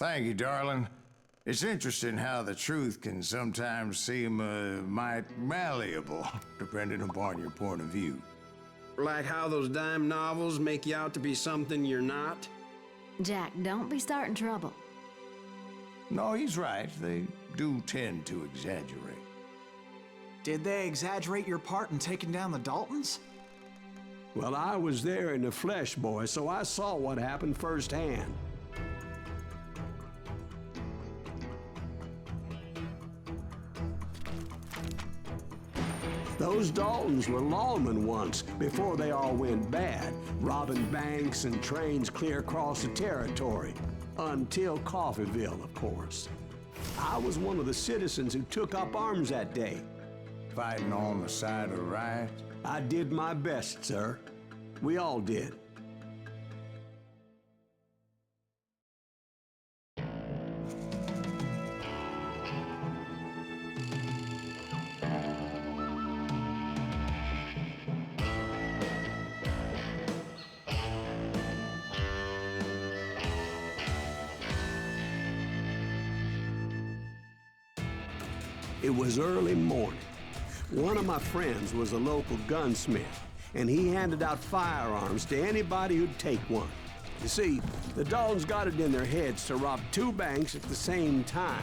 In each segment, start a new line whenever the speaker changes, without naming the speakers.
Thank you, darling. It's interesting how the truth can sometimes seem might malleable, depending upon your point of view.
Like how those dime novels make you out to be something you're not?
Jack, don't be starting trouble.
No, he's right. They do tend to exaggerate.
Did they exaggerate your part in taking down the Daltons?
Well, I was there in the flesh, boy, so I saw what happened firsthand. Those Daltons were lawmen once, before they all went bad, robbing banks and trains clear across the territory. Until Coffeeville, of course. I was one of the citizens who took up arms that day.
Fighting on the side of the right?
I did my best, sir. We all did. It was early morning. One of my friends was a local gunsmith, and he handed out firearms to anybody who'd take one. You see, the Daltons got it in their heads to rob 2 banks at the same time.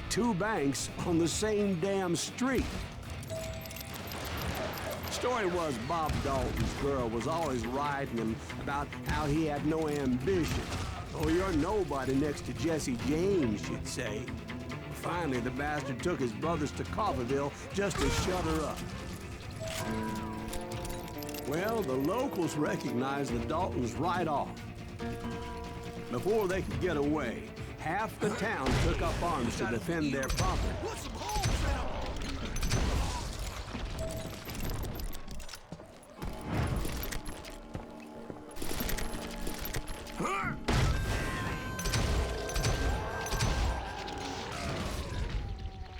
2 banks on the same damn street. Story was Bob Dalton's girl was always riding him about how he had no ambition. Oh, you're nobody next to Jesse James, she'd say. Finally, the bastard took his brothers to Coffeeville just to shut her up. Well, the locals recognized the Daltons right off. Before they could get away, half the town took up arms to defend their property.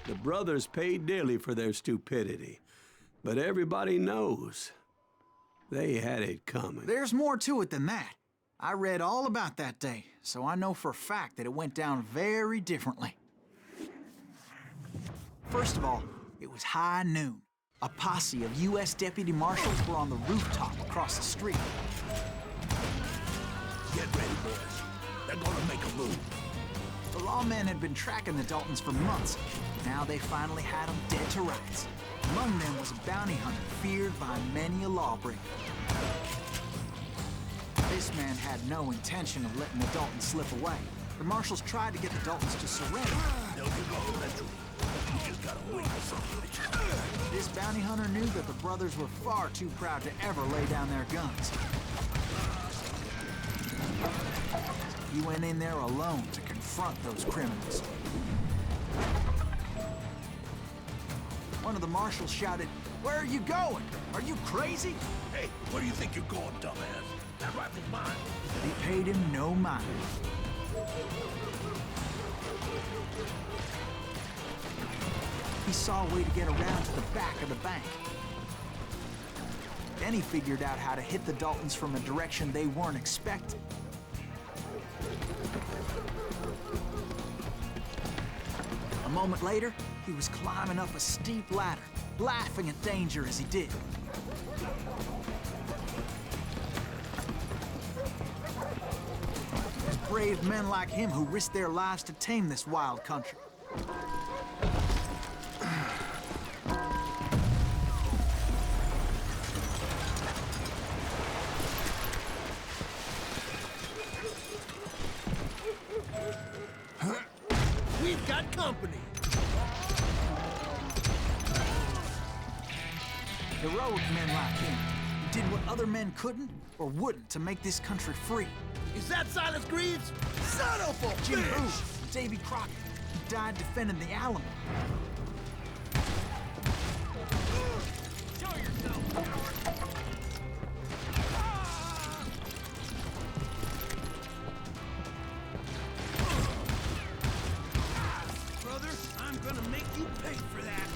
The brothers paid dearly for their stupidity, but everybody knows they had it coming.
There's more to it than that. I read all about that day, so I know for a fact that it went down very differently. First of all, it was high noon. A posse of U.S. deputy marshals were on the rooftop across the street.
Get ready, boys. They're gonna make a move.
The lawmen had been tracking the Daltons for months. Now they finally had them dead to rights. Among them was a bounty hunter feared by many a lawbreaker. This man had no intention of letting the Daltons slip away. The marshals tried to get the Daltons to surrender.
They'll give up eventually. You just gotta wait for something.
This bounty hunter knew that the brothers were far too proud to ever lay down their guns. He went in there alone to confront those criminals. One of the marshals shouted, "Where are you going? Are you crazy?"
Hey, where do you think you're going, dumbass? That rifle's mine.
But he paid him no mind. He saw a way to get around to the back of the bank. Then he figured out how to hit the Daltons from a direction they weren't expecting. A moment later, he was climbing up a steep ladder, laughing at danger as he did. It was brave men like him who risked their lives to tame this wild country.
We've got company.
Heroic men like him who did what other men couldn't or wouldn't to make this country free.
Is that Silas Greaves? Son of a
Jim
bitch!
Booth, Davy Crockett, who died defending the Alamo.
Show yourself, coward! Brother, I'm gonna make you pay for that.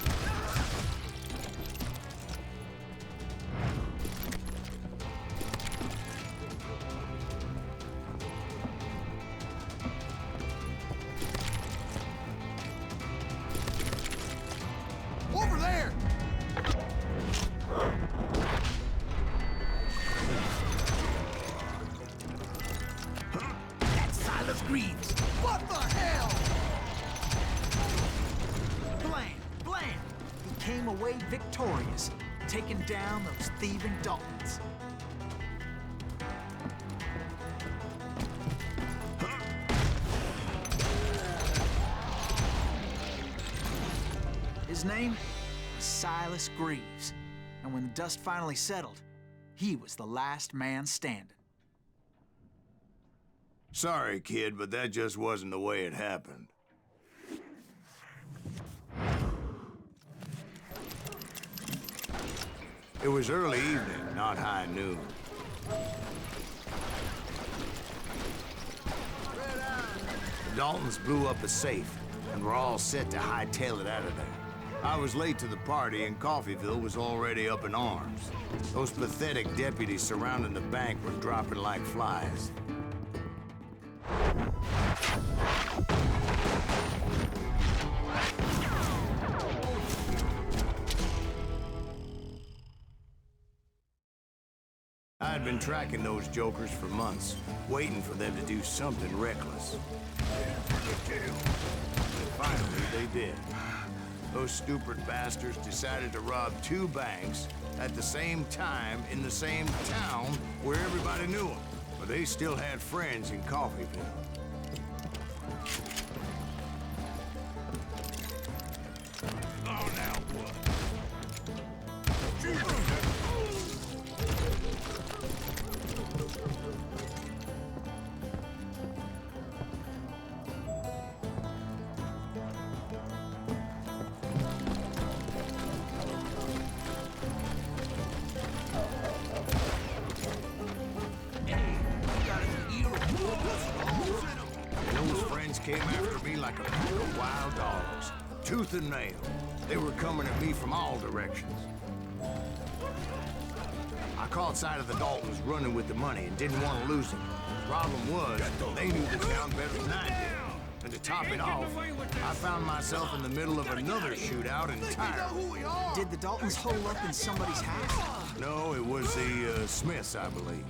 Greaves. What the hell? Blam! Blam! He came away victorious, taking down those thieving Daltons. His name was Silas Greaves, and when the dust finally settled, he was the last man standing.
Sorry, kid, but that just wasn't the way it happened. It was early evening, not high noon. The Daltons blew up a safe, and were all set to hightail it out of there. I was late to the party, and Coffeyville was already up in arms. Those pathetic deputies surrounding the bank were dropping like flies. I had been tracking those jokers for months, waiting for them to do something reckless. And finally, they did. Those stupid bastards decided to rob 2 banks at the same time in the same town where everybody knew them. But they still had friends in Coffeyville.
Oh, now what?
Those friends came after me like a pack of wild dogs, tooth and nail. They were coming at me from all directions. I caught sight of the Daltons running with the money and didn't want to lose them. The problem was, they knew the town better than I did. And to top it off, I found myself in the middle of another shootout entirely.
Did the Daltons hole up in somebody's house?
No, it was the Smiths, I believe.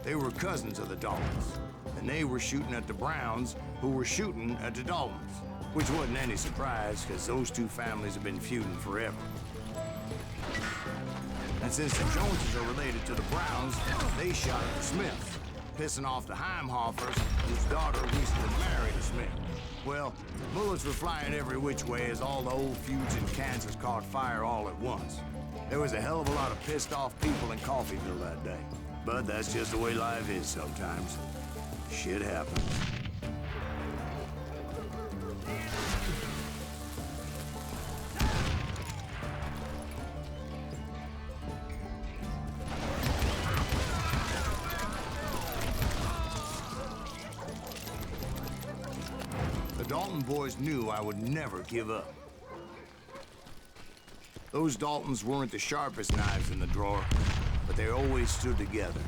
They were cousins of the Daltons. And they were shooting at the Browns, who were shooting at the Daltons. Which wasn't any surprise, because those 2 families have been feuding forever. And since the Joneses are related to the Browns, they shot at the Smiths, pissing off the Heimhoffers, whose daughter recently married a Smith. Well, bullets were flying every which way as all the old feuds in Kansas caught fire all at once. There was a hell of a lot of pissed off people in Coffeyville that day. But that's just the way life is sometimes. Shit happens. The Dalton boys knew I would never give up. Those Daltons weren't the sharpest knives in the drawer, but they always stood together.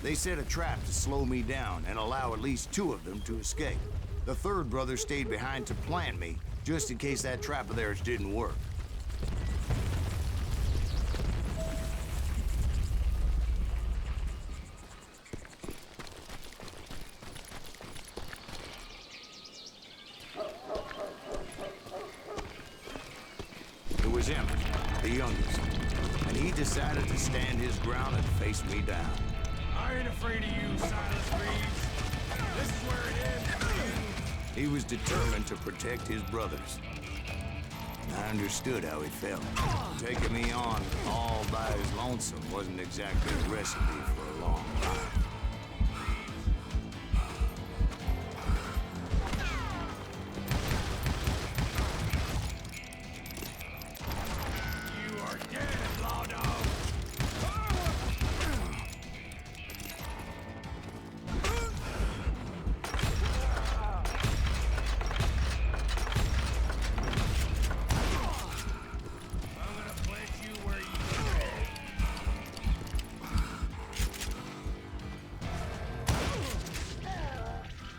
They set a trap to slow me down and allow at least 2 of them to escape. The 3rd brother stayed behind to plant me, just in case that trap of theirs didn't work. It was Emmett, the youngest, and he decided to stand his ground and face me down.
I ain't afraid of you, Silas Greaves. This is where it ends.
He was determined to protect his brothers. I understood how he felt. Taking me on all by his lonesome wasn't exactly a recipe for a long life.
You are dead, law dog. I'm gonna plant you where you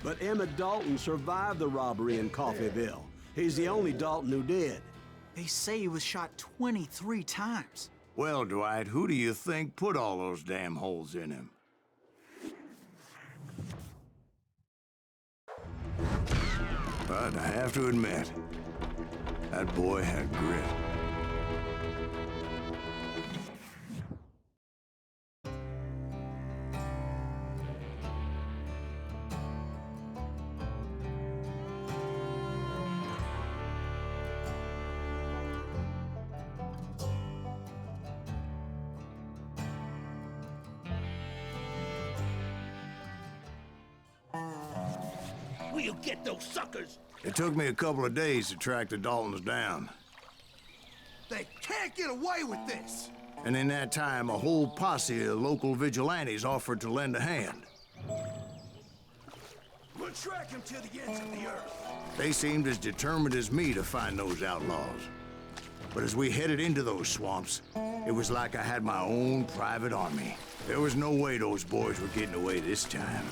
But Emmett Dalton survived the robbery in Coffeyville. He's the only Dalton who did.
They say he was shot 23 times.
Well, Dwight, who do you think put all those damn holes in him? But I have to admit, that boy had grit.
We'll get those suckers!
It took me a couple of days to track the Daltons down.
They can't get away with this!
And in that time, a whole posse of local vigilantes offered to lend a hand.
We'll track him to the ends of the earth.
They seemed as determined as me to find those outlaws. But as we headed into those swamps, it was like I had my own private army. There was no way those boys were getting away this time.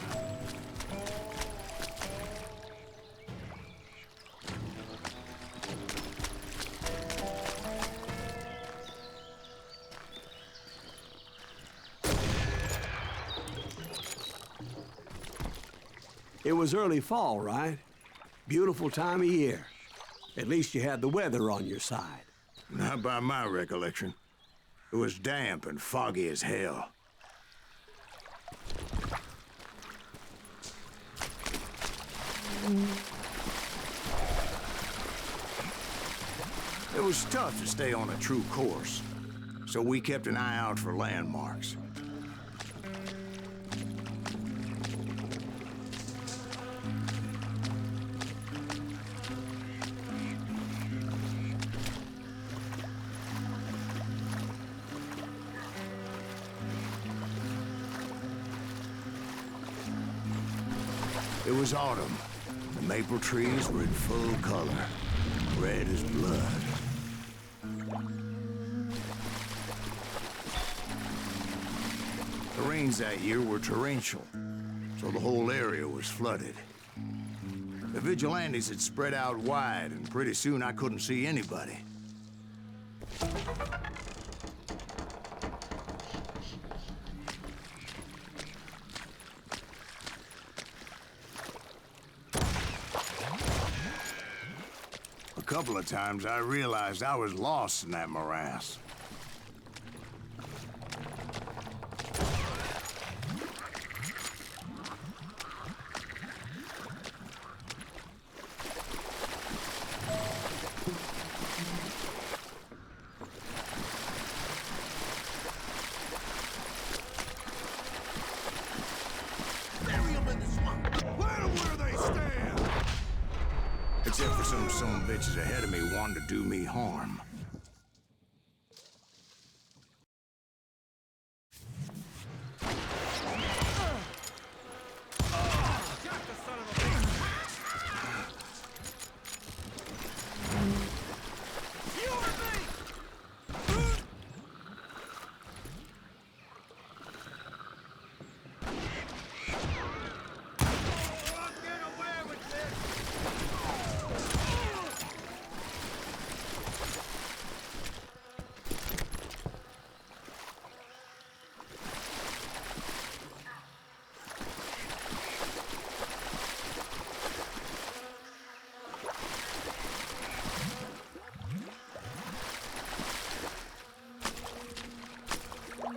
It was early fall, right? Beautiful time of year. At least you had the weather on your side.
Not by my recollection. It was damp and foggy as hell. It was tough to stay on a true course, so we kept an eye out for landmarks. It was autumn. The maple trees were in full color, red as blood. The rains that year were torrential, so the whole area was flooded. The vigilantes had spread out wide, and pretty soon I couldn't see anybody. A couple of times I realized I was lost in that morass.
Bury them in the swamp. Let them where they stand.
Except for some bitches ahead of me wanting to do me harm.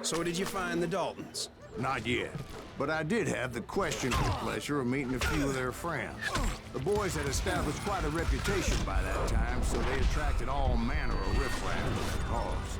So did you find the Daltons?
Not yet. But I did have the questionable pleasure of meeting a few of their friends. The boys had established quite a reputation by that time, so they attracted all manner of riffraff to their cause.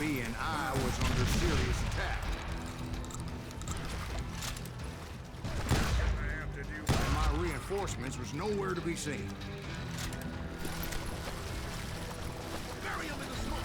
being I was under serious attack. And my reinforcements was nowhere to be seen.
Bury him in the smoke!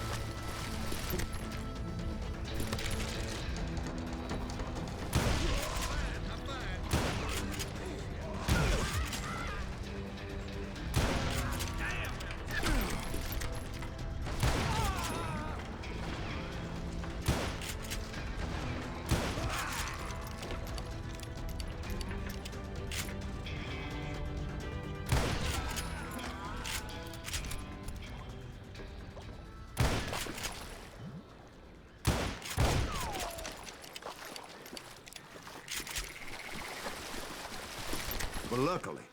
But luckily,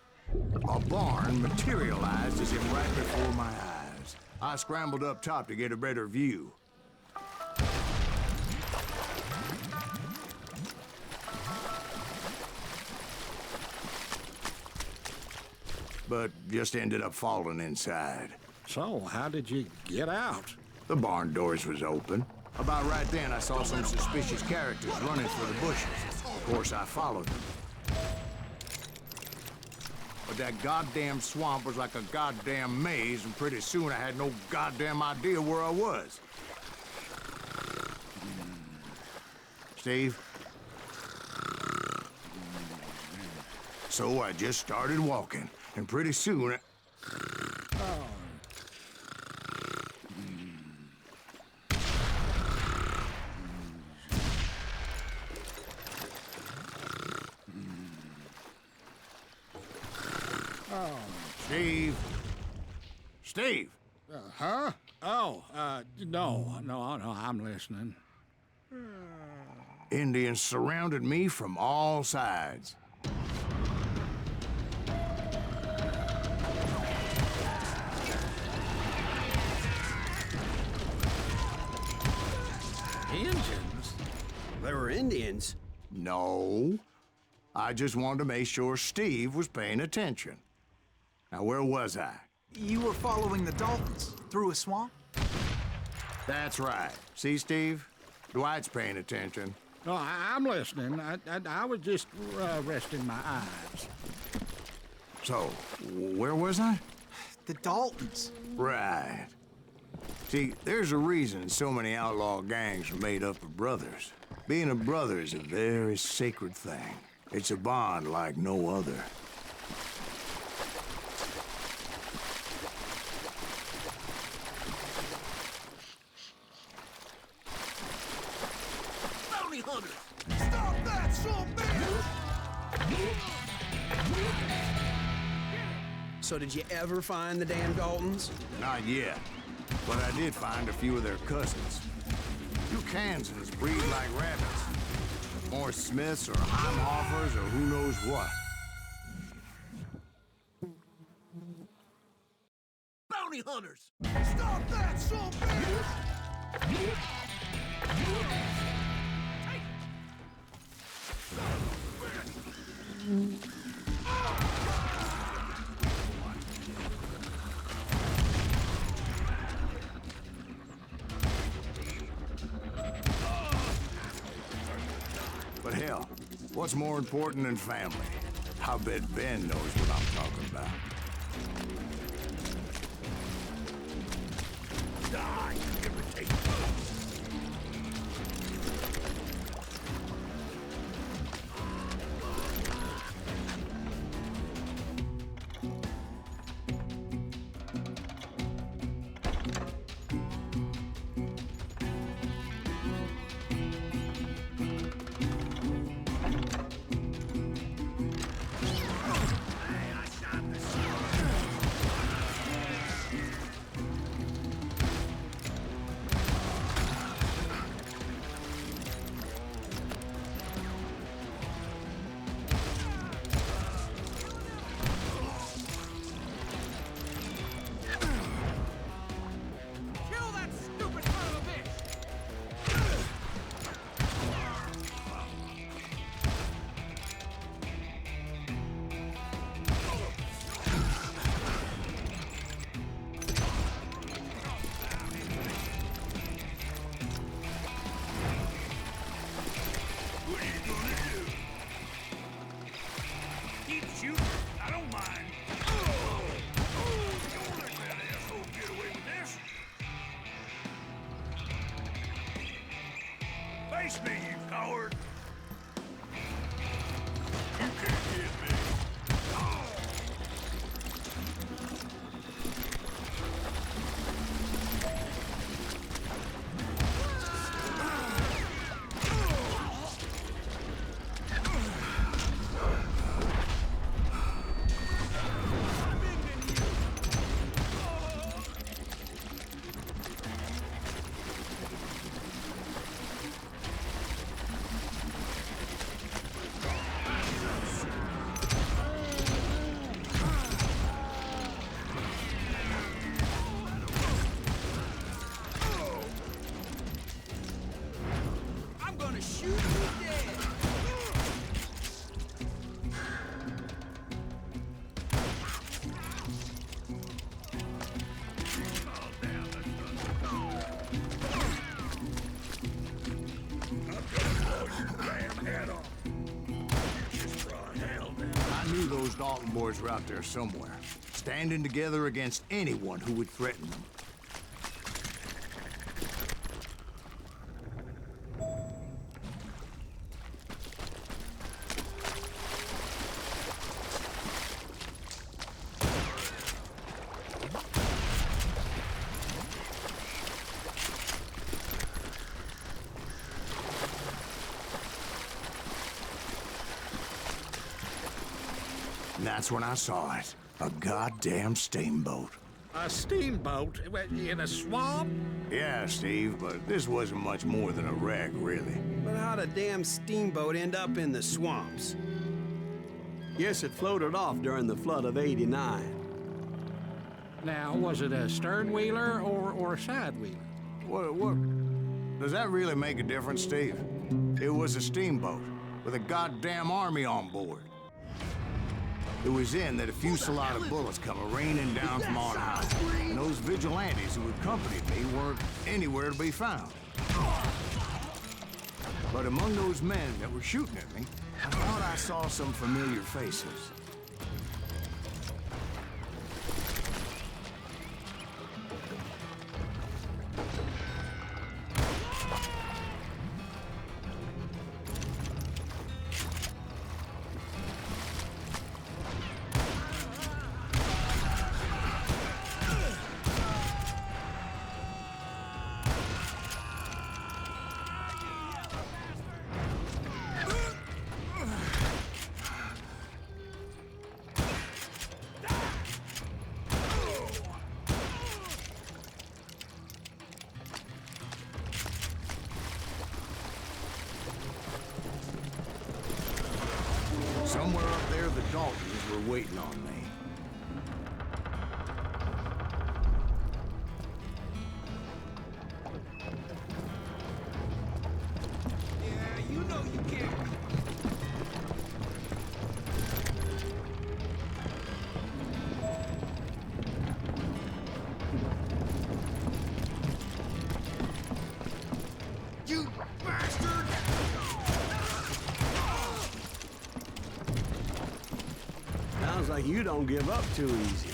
a barn materialized as if right before my eyes. I scrambled up top to get a better view. But just ended up falling inside.
So, how did you get out?
The barn doors was open. About right then, I saw some suspicious characters running for the bushes. Of course, I followed them. But that goddamn swamp was like a goddamn maze, and pretty soon I had no goddamn idea where I was. Steve? So I just started walking, and pretty soon... Steve? Steve!
Huh? Oh, no, I'm listening.
Indians surrounded me from all sides.
Indians?
They were Indians.
No. I just wanted to make sure Steve was paying attention. Now, where was I?
You were following the Daltons through a swamp?
That's right. See, Steve? Dwight's paying attention.
No, I'm listening. I was just resting my eyes.
So, where was I?
The Daltons.
Right. See, there's a reason so many outlaw gangs are made up of brothers. Being a brother is a very sacred thing. It's a bond like no other.
Bounty hunters! Stop that, son bitch!
So did you ever find the damn Daltons?
Not yet. But I did find a few of their cousins. You Kansans breed like rabbits. More Smiths or Heimhoffers or who knows what.
Bounty hunters! Stop that, son bitch!
But hell, what's more important than family? I bet Ben knows what I'm talking about.
Die, irritate.
those Dalton boys were out there somewhere, standing together against anyone who would threaten them. And that's when I saw it. A goddamn steamboat.
A steamboat? In a swamp?
Yeah, Steve, but this wasn't much more than a wreck, really.
But how'd a damn steamboat end up in the swamps?
Yes, it floated off during the flood of '89.
Now, was it a stern wheeler or a side wheeler?
What? Does that really make a difference, Steve? It was a steamboat with a goddamn army on board. It was then that a fusillade of bullets come raining down from on high, and those vigilantes who accompanied me weren't anywhere to be found. But among those men that were shooting at me, I thought I saw some familiar faces. Somewhere up there, the Daltons were waiting on me.
Yeah, you know you can't.
You bastard!
Sounds like you don't give up too easy.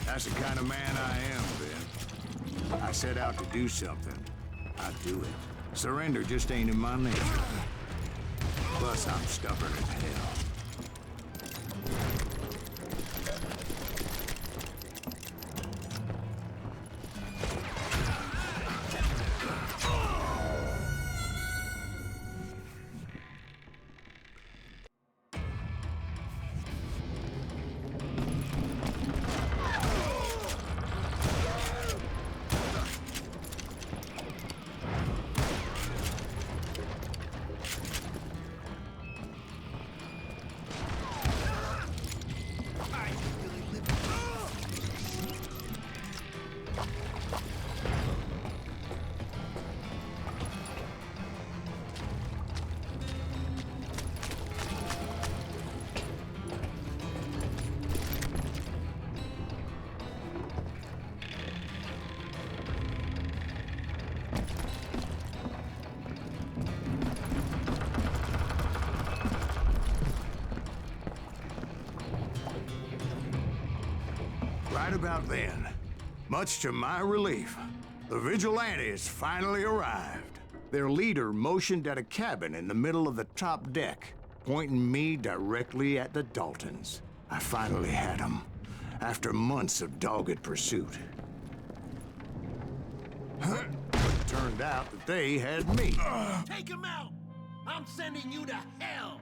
That's the kind of man I am, Ben. I set out to do something. I do it. Surrender just ain't in my nature. Plus, I'm stubborn as hell. Right about then, much to my relief, the vigilantes finally arrived. Their leader motioned at a cabin in the middle of the top deck, pointing me directly at the Daltons. I finally had them, after months of dogged pursuit. But it turned out that they had me.
Take him out! I'm sending you to hell!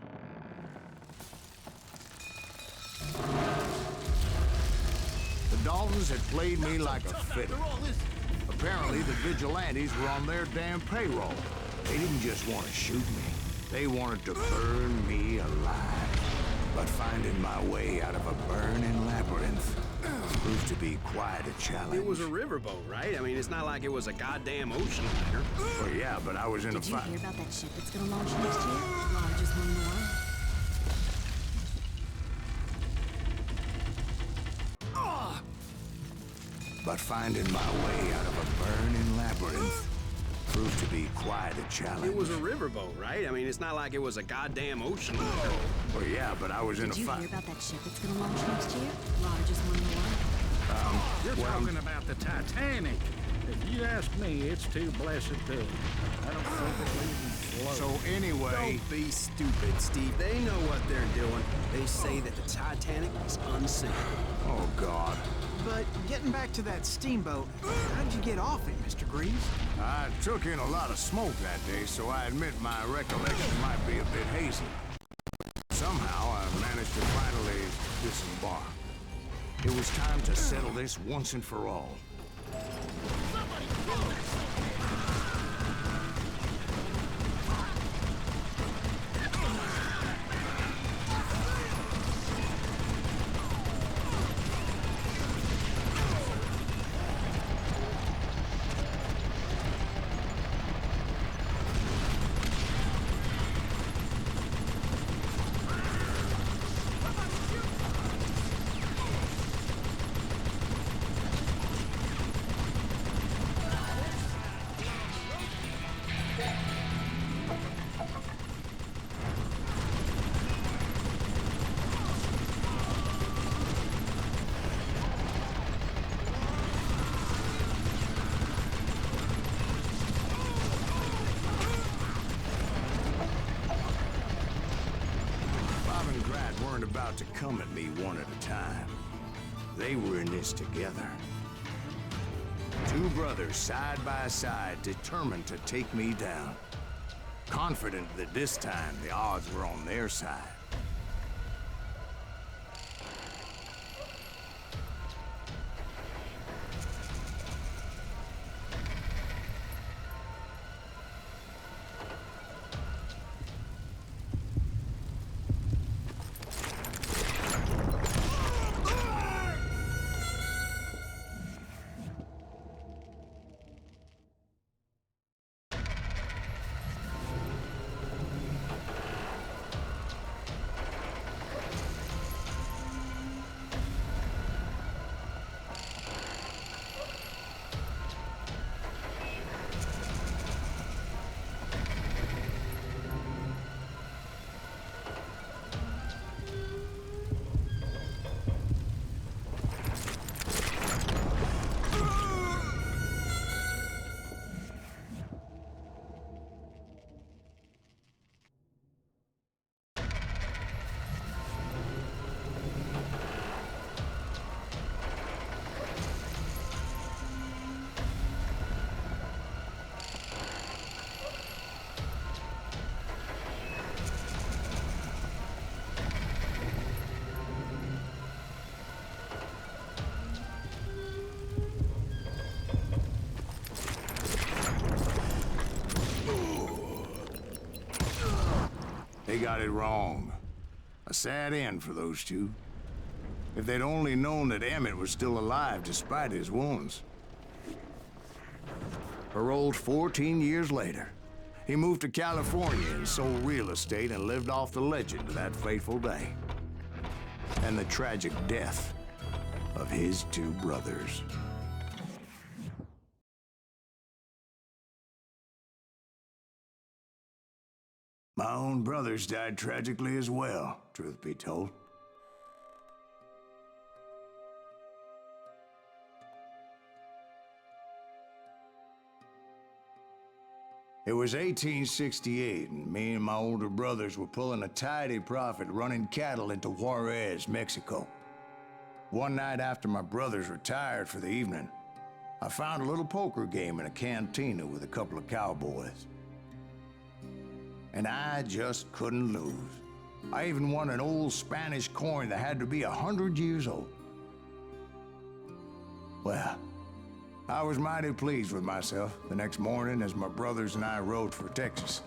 The Daltons had played me like a
Tough
fiddle.
after all this.
Apparently, the vigilantes were on their damn payroll. They didn't just want to shoot me. They wanted to burn me alive. But finding my way out of a burning labyrinth proved to be quite a challenge.
It was a riverboat, right? I mean, it's not like it was a goddamn ocean liner.
Well, yeah, but I was in a
Did you
fight.
hear about that ship that's gonna launch next year? Large as one more.
But finding my way out of a burning labyrinth proved to be quite a challenge.
It was a riverboat, right? I mean, it's not like it was a goddamn ocean liner.
Well, yeah, but I was in a
Did you
fight.
hear about that ship that's gonna launch next year? Largest one in the world.
You're talking about the Titanic. If you ask me, it's too blessed to. I don't think it'll even float.
So anyway,
Don't be stupid, Steve. They know what they're doing. They say that the Titanic is unsinkable.
oh God.
But getting back to that steamboat, how'd you get off it, Mr. Greaves?
I took in a lot of smoke that day, so I admit my recollection might be a bit hazy. Somehow, I managed to finally disembark. It was time to settle this once and for all. Weren't about to come at me one at a time. They were in this together. Two brothers side by side, determined to take me down. Confident that this time the odds were on their side. They got it wrong. A sad end for those two. If they'd only known that Emmett was still alive despite his wounds. Paroled 14 years later, he moved to California and sold real estate and lived off the legend of that fateful day. And the tragic death of his two brothers. My own brothers died tragically as well, truth be told. It was 1868, and me and my older brothers were pulling a tidy profit running cattle into Juarez, Mexico. One night after my brothers retired for the evening, I found a little poker game in a cantina with a couple of cowboys. And I just couldn't lose. I even won an old Spanish coin that had to be 100 years old. Well, I was mighty pleased with myself the next morning as my brothers and I rode for Texas.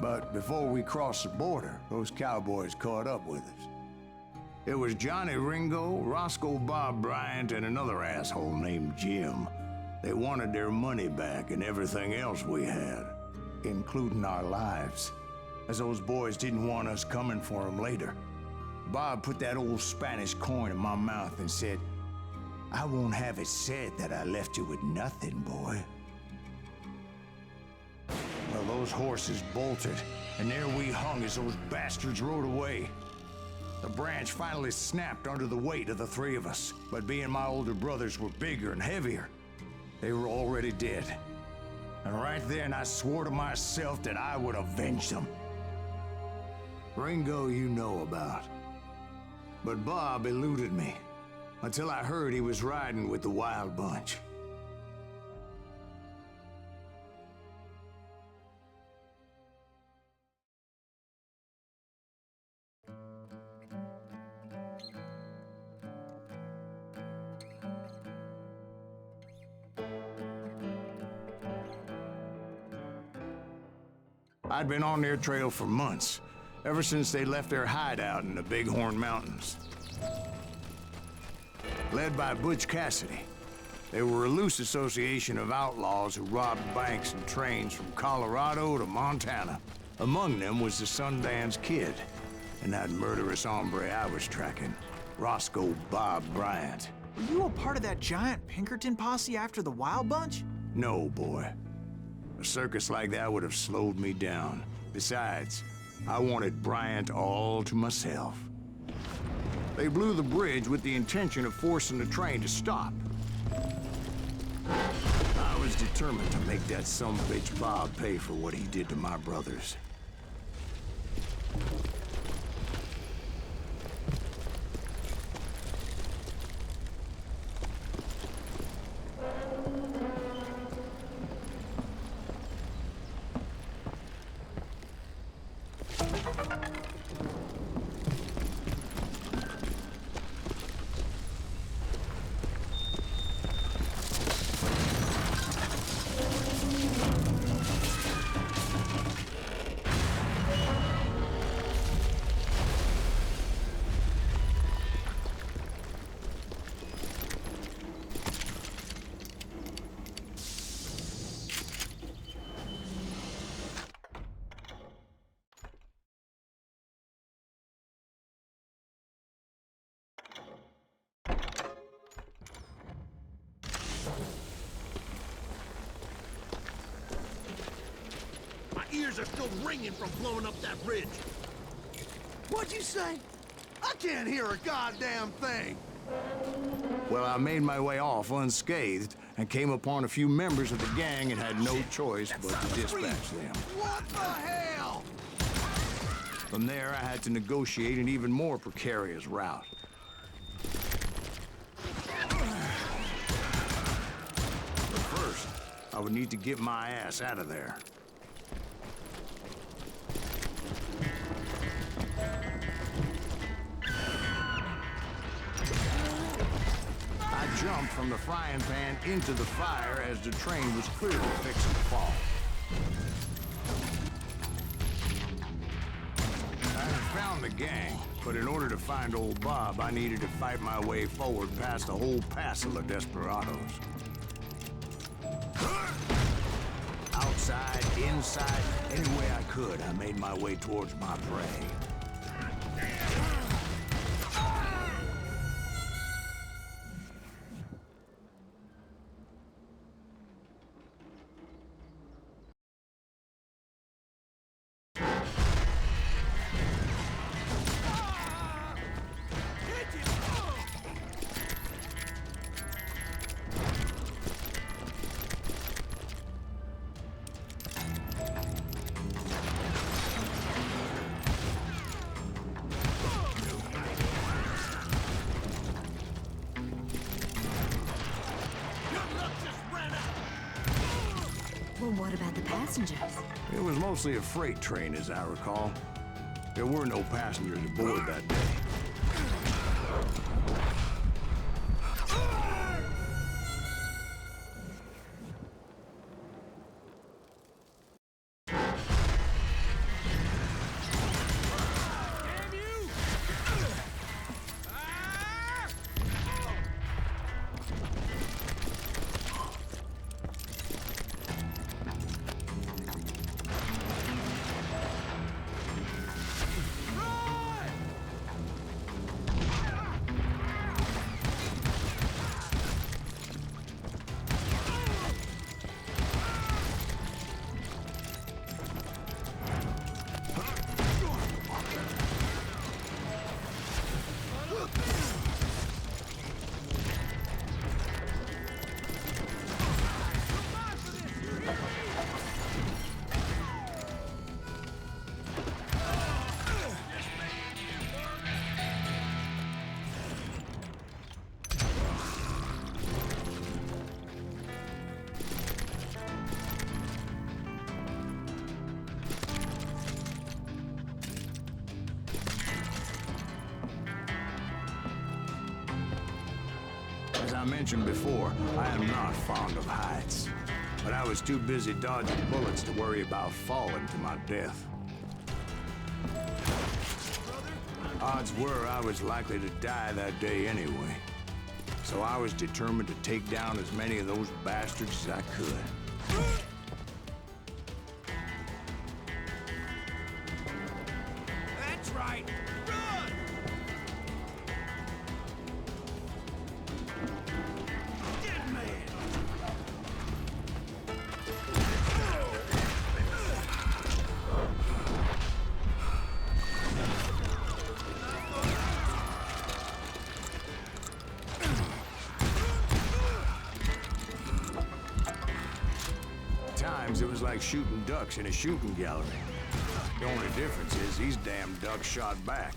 But before we crossed the border, those cowboys caught up with us. It was Johnny Ringo, Roscoe Bob Bryant, and another asshole named Jim. They wanted their money back and everything else we had, including our lives, as those boys didn't want us coming for them later. Bob put that old Spanish coin in my mouth and said, "I won't have it said that I left you with nothing, boy." those horses bolted, and there we hung as those bastards rode away. The branch finally snapped under the weight of the three of us, but being my older brothers were bigger and heavier, they were already dead. And right then I swore to myself that I would avenge them. Ringo you know about. But Bob eluded me, until I heard he was riding with the Wild Bunch. I'd been on their trail for months, ever since they left their hideout in the Bighorn Mountains. Led by Butch Cassidy, they were a loose association of outlaws who robbed banks and trains from Colorado to Montana. Among them was the Sundance Kid, and that murderous hombre I was tracking, Roscoe Bob Bryant.
Were you a part of that giant Pinkerton posse after the Wild Bunch?
No, boy. A circus like that would have slowed me down. Besides, I wanted Bryant all to myself. They blew the bridge with the intention of forcing the train to stop. I was determined to make that sumbitch Bob pay for what he did to my brothers.
My ears are still ringing from blowing up that ridge. What'd you say? I can't hear a goddamn thing.
Well, I made my way off unscathed and came upon a few members of the gang and had no choice but to dispatch them.
What the hell?
From there, I had to negotiate an even more precarious route. But first, I would need to get my ass out of there. I jumped from the frying pan into the fire as the train was clearly fixing to fall. I had found the gang, but in order to find old Bob, I needed to fight my way forward past a whole passel of desperados. Outside, inside, any way I could, I made my way towards my prey.
Well, what about the passengers?
It was mostly a freight train, as I recall. There were no passengers aboard that day. I mentioned before, I am not fond of heights. But I was too busy dodging bullets to worry about falling to my death. Odds were I was likely to die that day anyway. So I was determined to take down as many of those bastards as I could.
That's right! Run! Dead man!
Times it was like shooting ducks in a shooting gallery. The only difference is these damn ducks shot back.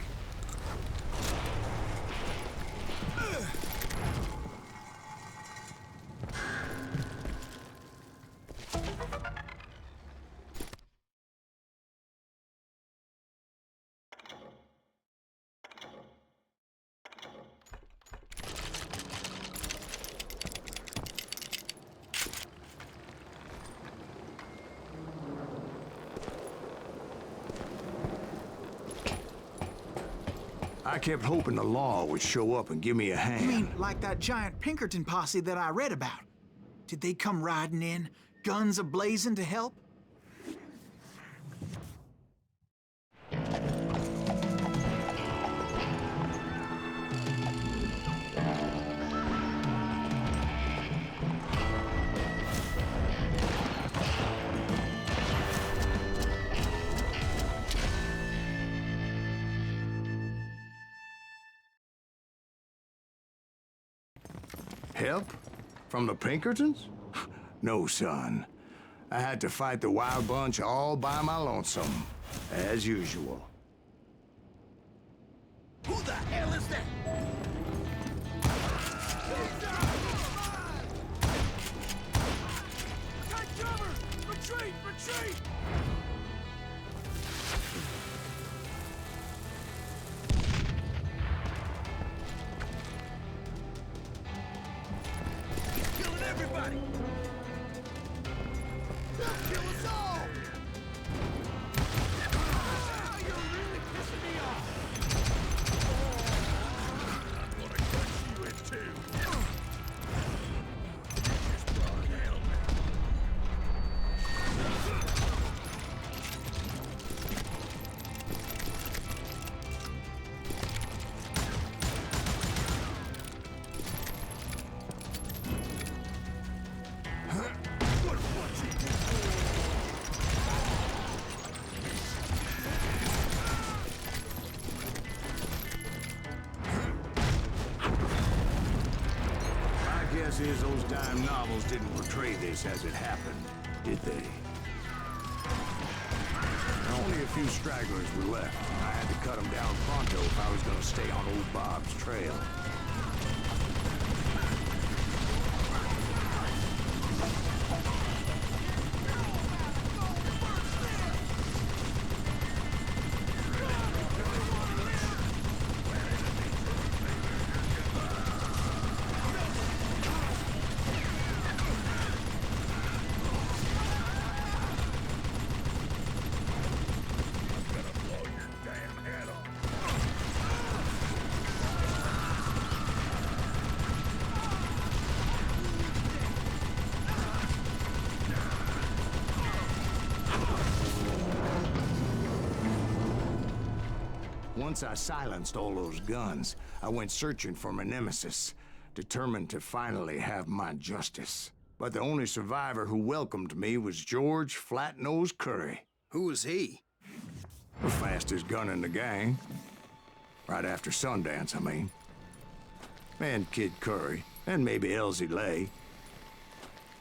I kept hoping the law would show up and give me a hand.
You mean like that giant Pinkerton posse that I read about? Did they come riding in, guns a-blazing to help?
Help? From the Pinkertons? No, son. I had to fight the wild bunch all by my lonesome, as usual.
Who the hell is that? Take cover! Retreat! Retreat! Killing everybody! They'll kill us all! Ah, you're really pissing me off! I'm gonna cut you in two! Just brought hell.
Guess is those dime novels didn't portray this as it happened, did they? Only a few stragglers were left. I had to cut them down pronto if I was going to stay on old Bob's trail. Once I silenced all those guns, I went searching for my nemesis, determined to finally have my justice. But the only survivor who welcomed me was George Flat-Nose Curry.
Who was he?
The fastest gun in the gang. Right after Sundance, I mean. And Kid Curry, and maybe Elsie Lay.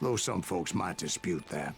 Though some folks might dispute that.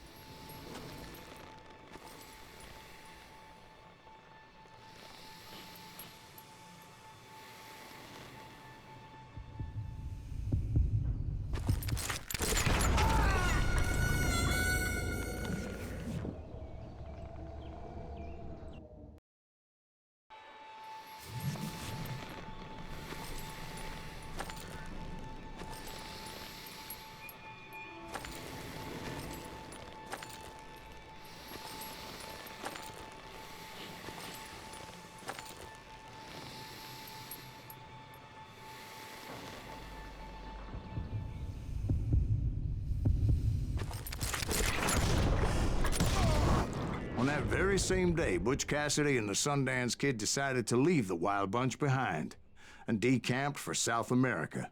that very same day, Butch Cassidy and the Sundance Kid decided to leave the Wild Bunch behind and decamped for South America.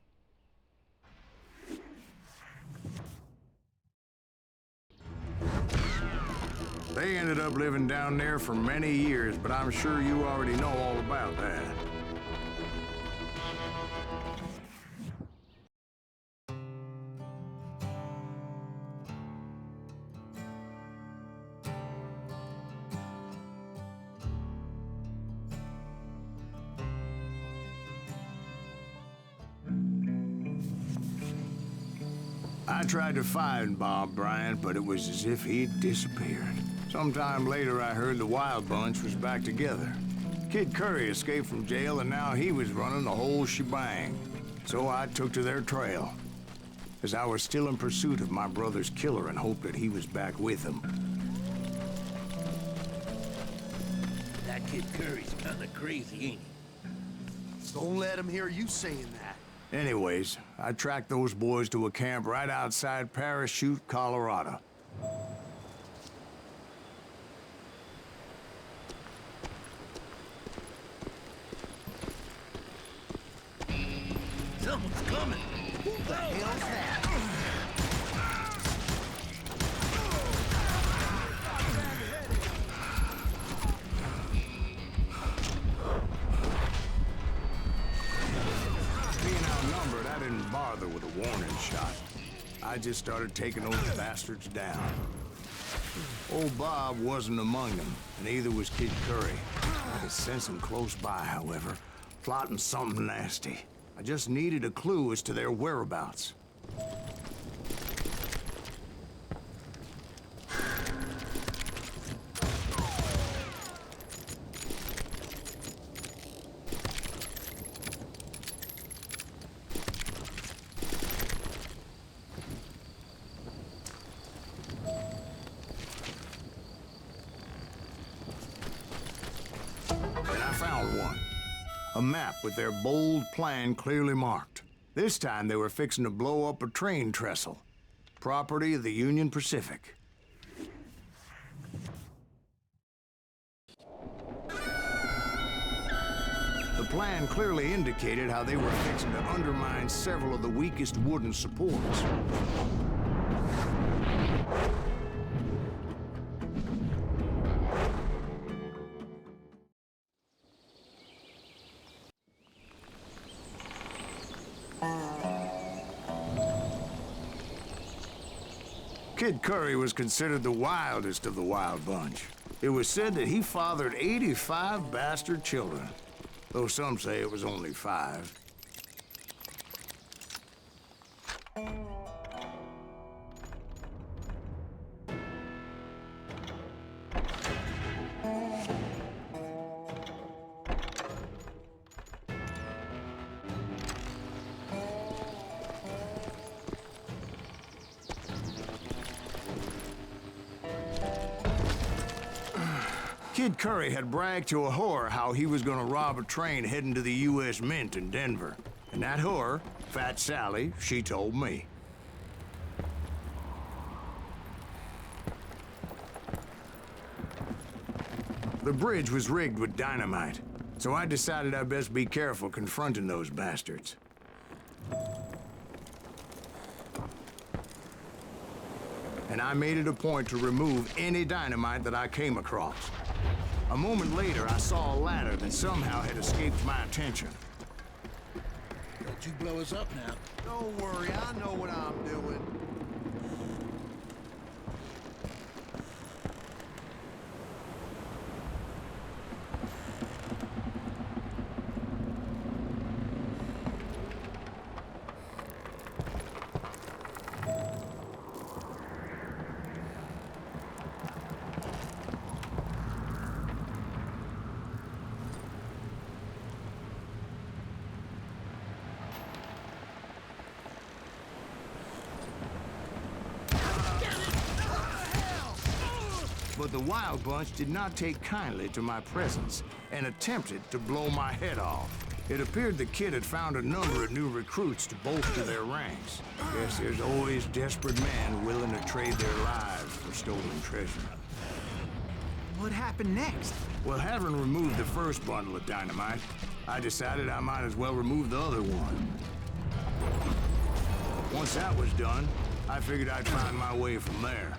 They ended up living down there for many years, but I'm sure you already know all about that. I tried to find Bob Bryant, but it was as if he'd disappeared. Sometime later, I heard the Wild Bunch was back together. Kid Curry escaped from jail, and now he was running the whole shebang. So I took to their trail, as I was still in pursuit of my brother's killer and hoped that he was back with him.
That kid Curry's kinda crazy, ain't he?
Don't let him hear you saying that.
Anyways, I tracked those boys to a camp right outside Parachute, Colorado.
Someone's coming.
Who the hell's that?
Being outnumbered, I didn't bother with a warning shot. I just started taking those bastards down. Old Bob wasn't among them, and neither was Kid Curry. I could sense him close by, however, plotting something nasty. I just needed a clue as to their whereabouts. And I found one. A map with their bold plan clearly marked. This time they were fixing to blow up a train trestle. Property of the Union Pacific. The plan clearly indicated how they were fixing to undermine several of the weakest wooden supports. Kid Curry was considered the wildest of the Wild Bunch. It was said that he fathered 85 bastard children, though some say it was only 5. Kid Curry had bragged to a whore how he was gonna rob a train heading to the U.S. Mint in Denver. And that whore, Fat Sally, she told me. The bridge was rigged with dynamite, so I decided I'd best be careful confronting those bastards. And I made it a point to remove any dynamite that I came across. A moment later, I saw a ladder that somehow had escaped my attention.
Don't you blow us up now.
Don't worry, I know what I'm doing.
But the Wild Bunch did not take kindly to my presence and attempted to blow my head off. It appeared the kid had found a number of new recruits to bolster their ranks. Guess there's always desperate men willing to trade their lives for stolen treasure.
What happened next?
Well, having removed the first bundle of dynamite, I decided I might as well remove the other one. Once that was done, I figured I'd find my way from there.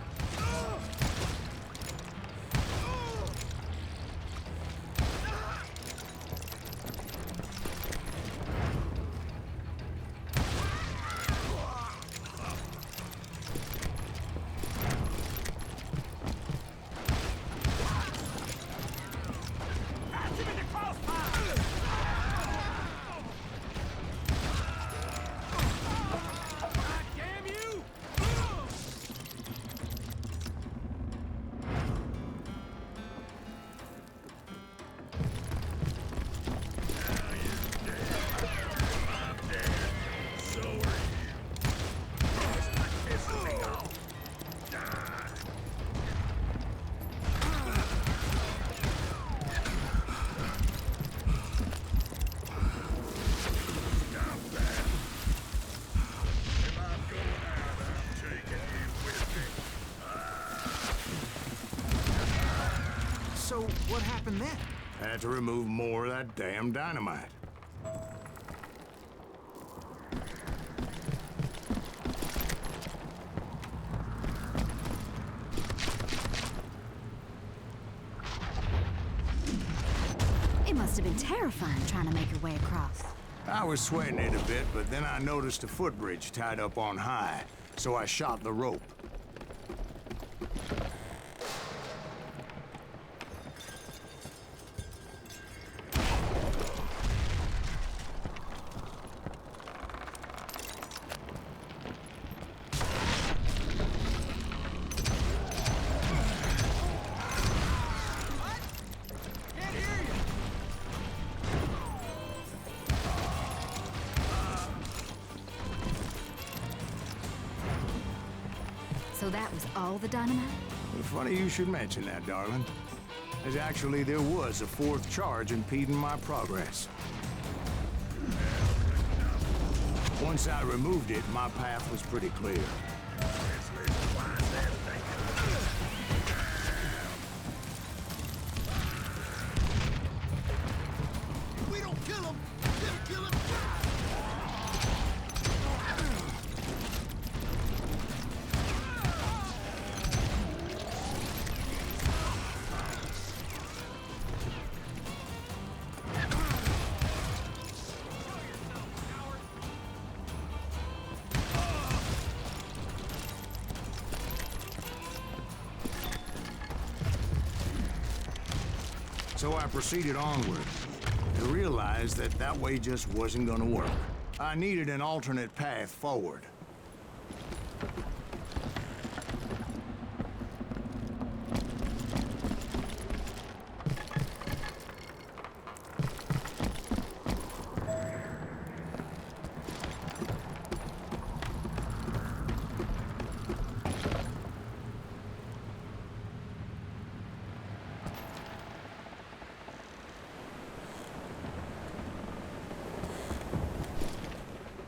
So, what happened then?
Had to remove more of that damn dynamite.
It must have been terrifying trying to make your way across.
I was sweating it a bit, but then I noticed a footbridge tied up on high, so I shot the rope.
So that was all the dynamite?
Funny you should mention that, darling. As actually, there was a fourth charge impeding my progress. Once I removed it, my path was pretty clear.
If we don't kill him, they'll kill him.
So I proceeded onward and realized that that way just wasn't gonna work. I needed an alternate path forward.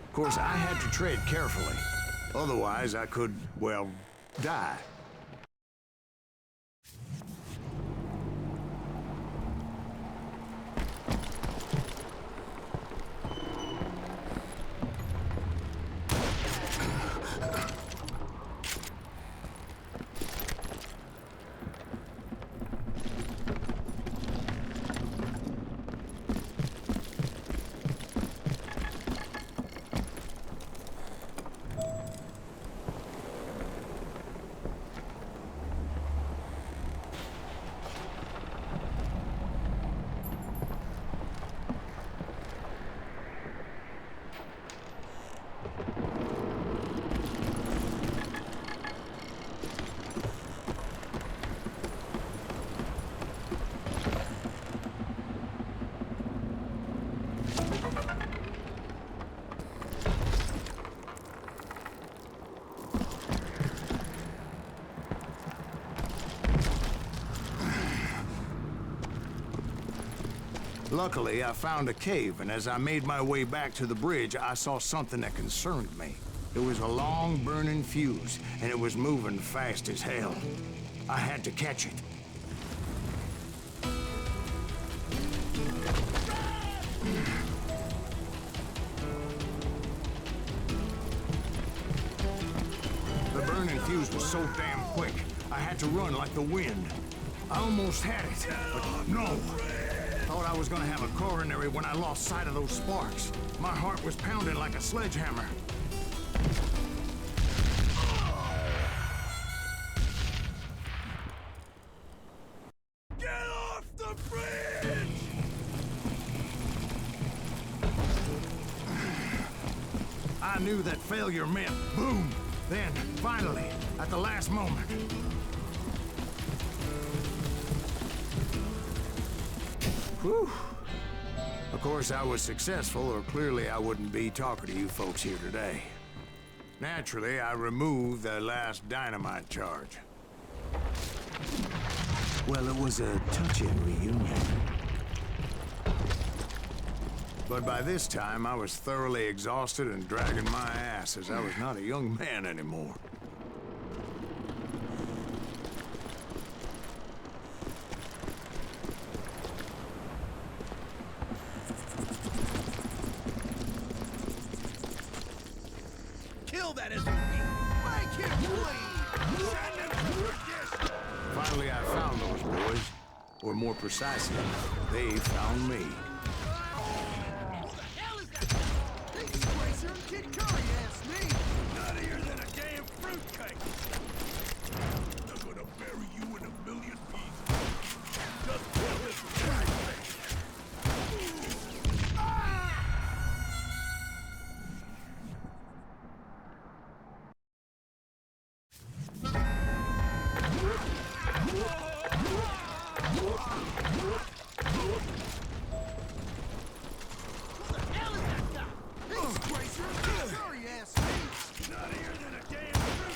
Of course, I had to tread carefully. Otherwise, I could, well, die. Luckily, I found a cave, and as I made my way back to the bridge, I saw something that concerned me. It was a long, burning fuse, and it was moving fast as hell. I had to catch it. fuse was so damn quick, I had to run like the wind. I almost had it, but no. Thought I was gonna have a coronary when I lost sight of those sparks. My heart was pounding like a sledgehammer.
Get off the bridge!
I knew that failure meant boom. Then, finally, at the last moment. Whew. Of course, I was successful, or clearly I wouldn't be talking to you folks here today. Naturally, I removed the last dynamite charge. Well, it was a touching reunion. But by this time, I was thoroughly exhausted and dragging my ass as I was not a young man anymore.
Kill that SOB! Make him bleed! Send him to perdition!
Finally, I found those boys. Or more precisely, they found me.
Nuttier than a damn fruitcake! I'm gonna bury you in a million pieces. Just kill this guy! Nuttier than a damn fruitcake!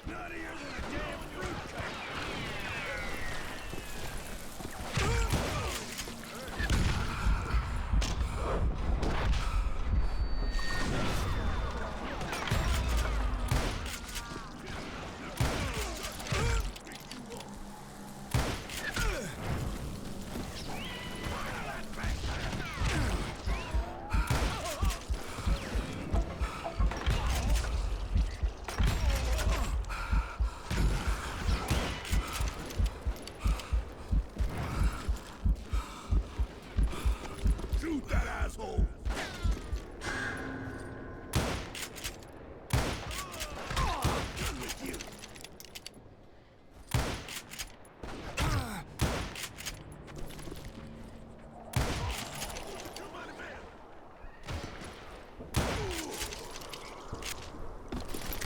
Nuttier than a damn fruitcake! Shoot that asshole! Done with you! Come on, man!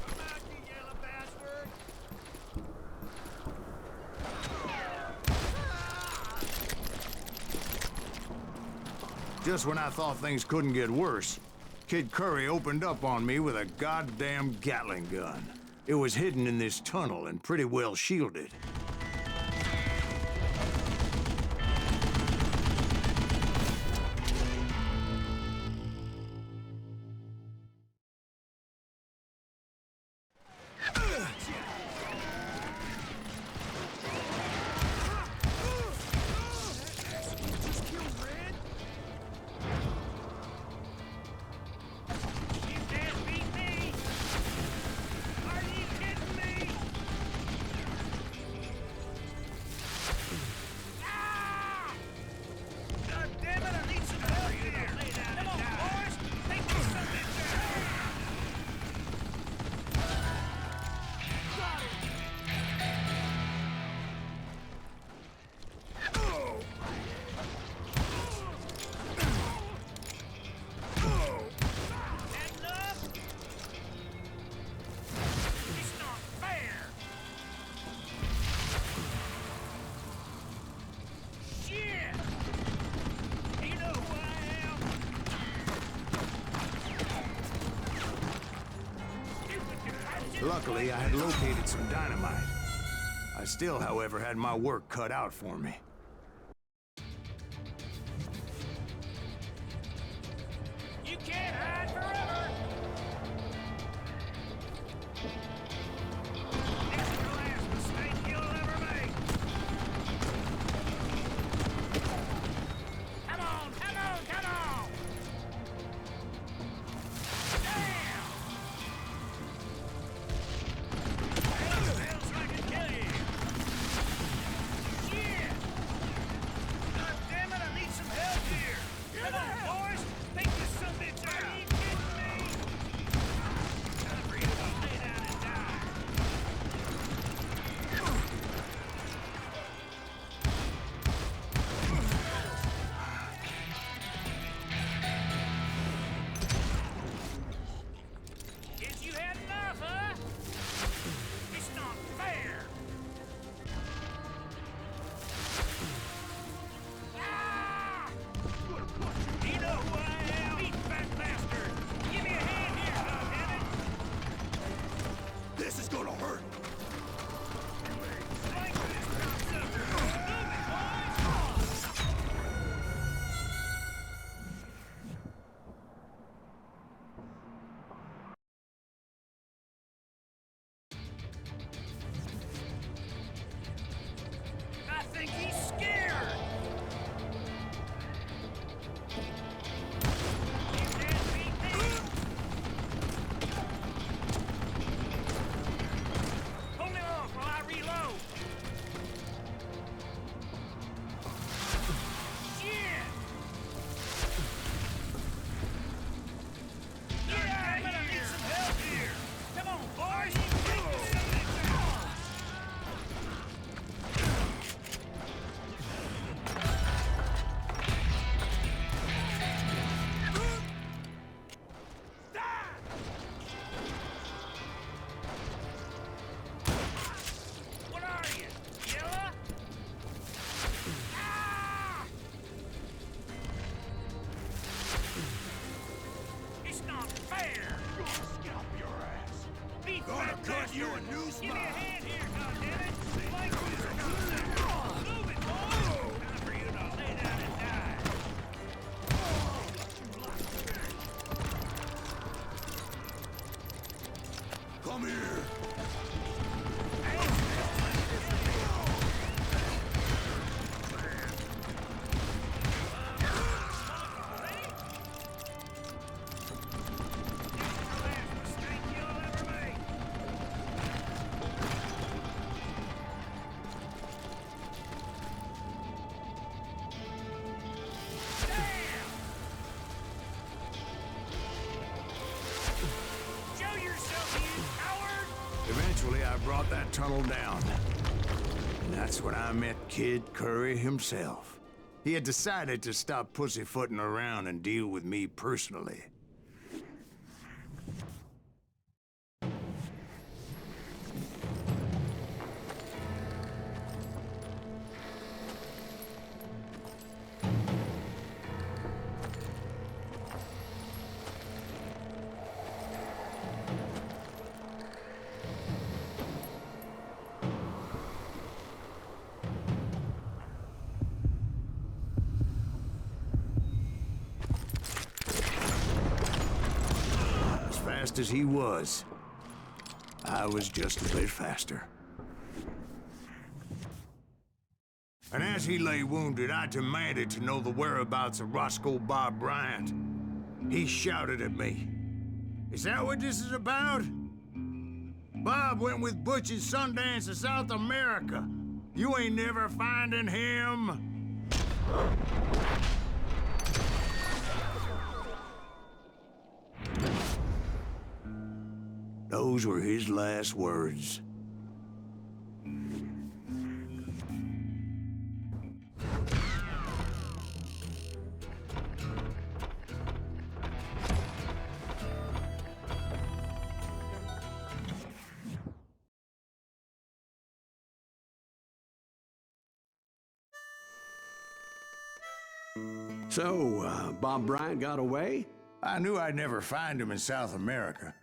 Come out, you yellow bastard!
Just when I thought things couldn't get worse, Kid Curry opened up on me with a goddamn Gatling gun. It was hidden in this tunnel and pretty well shielded. Luckily, I had located some dynamite. I still, however, had my work cut out for me.
You can't hide forever! It's the last mistake you'll ever make! Come on, come on, come on! Damn! Feels like a kill you! Shit! God damn it, I need some help here! Come on, boys! Take this sumbitch out! Are you kidding me? Time for you to lay down and die! Guess you had enough, huh? It's not fair! Ah! You know who I am! Beat fat bastard! Give me a hand here, goddammit!
This is gonna hurt.
Fight for this cocksucker! Move it, boys! I think he's scared! You can't beat me! Hold him off while I reload! Shit! Get out of here! I need some help here! Come on, boys! Take this sumbitch out! What are you? Yella? Ah! It's not fair!
Scalp your ass.
Beat
Gonna
fat
cut you a
bastard.
new
Give me a
smile.
hand here, goddammit! Like this or not. Move it, boys! Time for you to lay down and die.
Come here.
Last mistake you'll ever make. Damn! Show yourself, you coward!
Eventually, I brought that tunnel down. And that's when I met Kid Curry himself. He had decided to stop pussyfooting around and deal with me personally. Fast as he was, I was just a bit faster. And as he lay wounded, I demanded to know the whereabouts of Roscoe Bob Bryant. He shouted at me. Is that what this is about? Bob went with Butch and Sundance to South America. You ain't never finding him. Those were his last words.
So, Bob Bryant got away?
I knew I'd never find him in South America.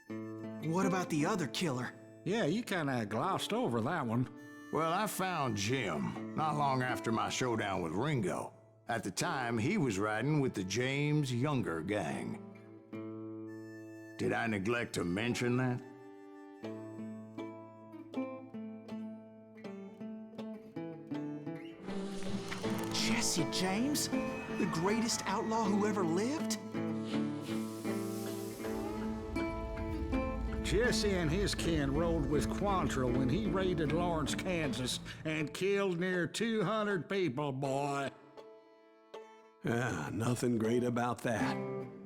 What about the other killer?
Yeah, you kinda glossed over that one.
Well, I found Jim not long after my showdown with Ringo. At the time, he was riding with the James Younger gang. Did I neglect to mention that?
Jesse James? The greatest outlaw who ever lived?
Jesse and his kin rode with Quantrill when he raided Lawrence, Kansas, and killed near 200 people, boy.
Ah, nothing great about that.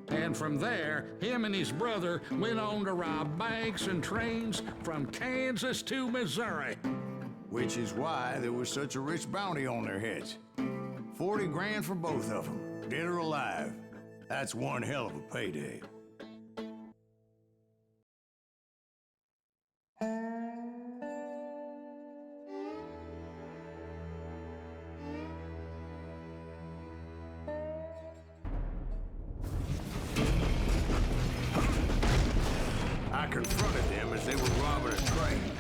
And from there, him and his brother went on to rob banks and trains from Kansas to Missouri.
Which is why there was such a rich bounty on their heads. 40 grand for both of them, dead or alive. That's one hell of a payday. I confronted them as they were robbing a train.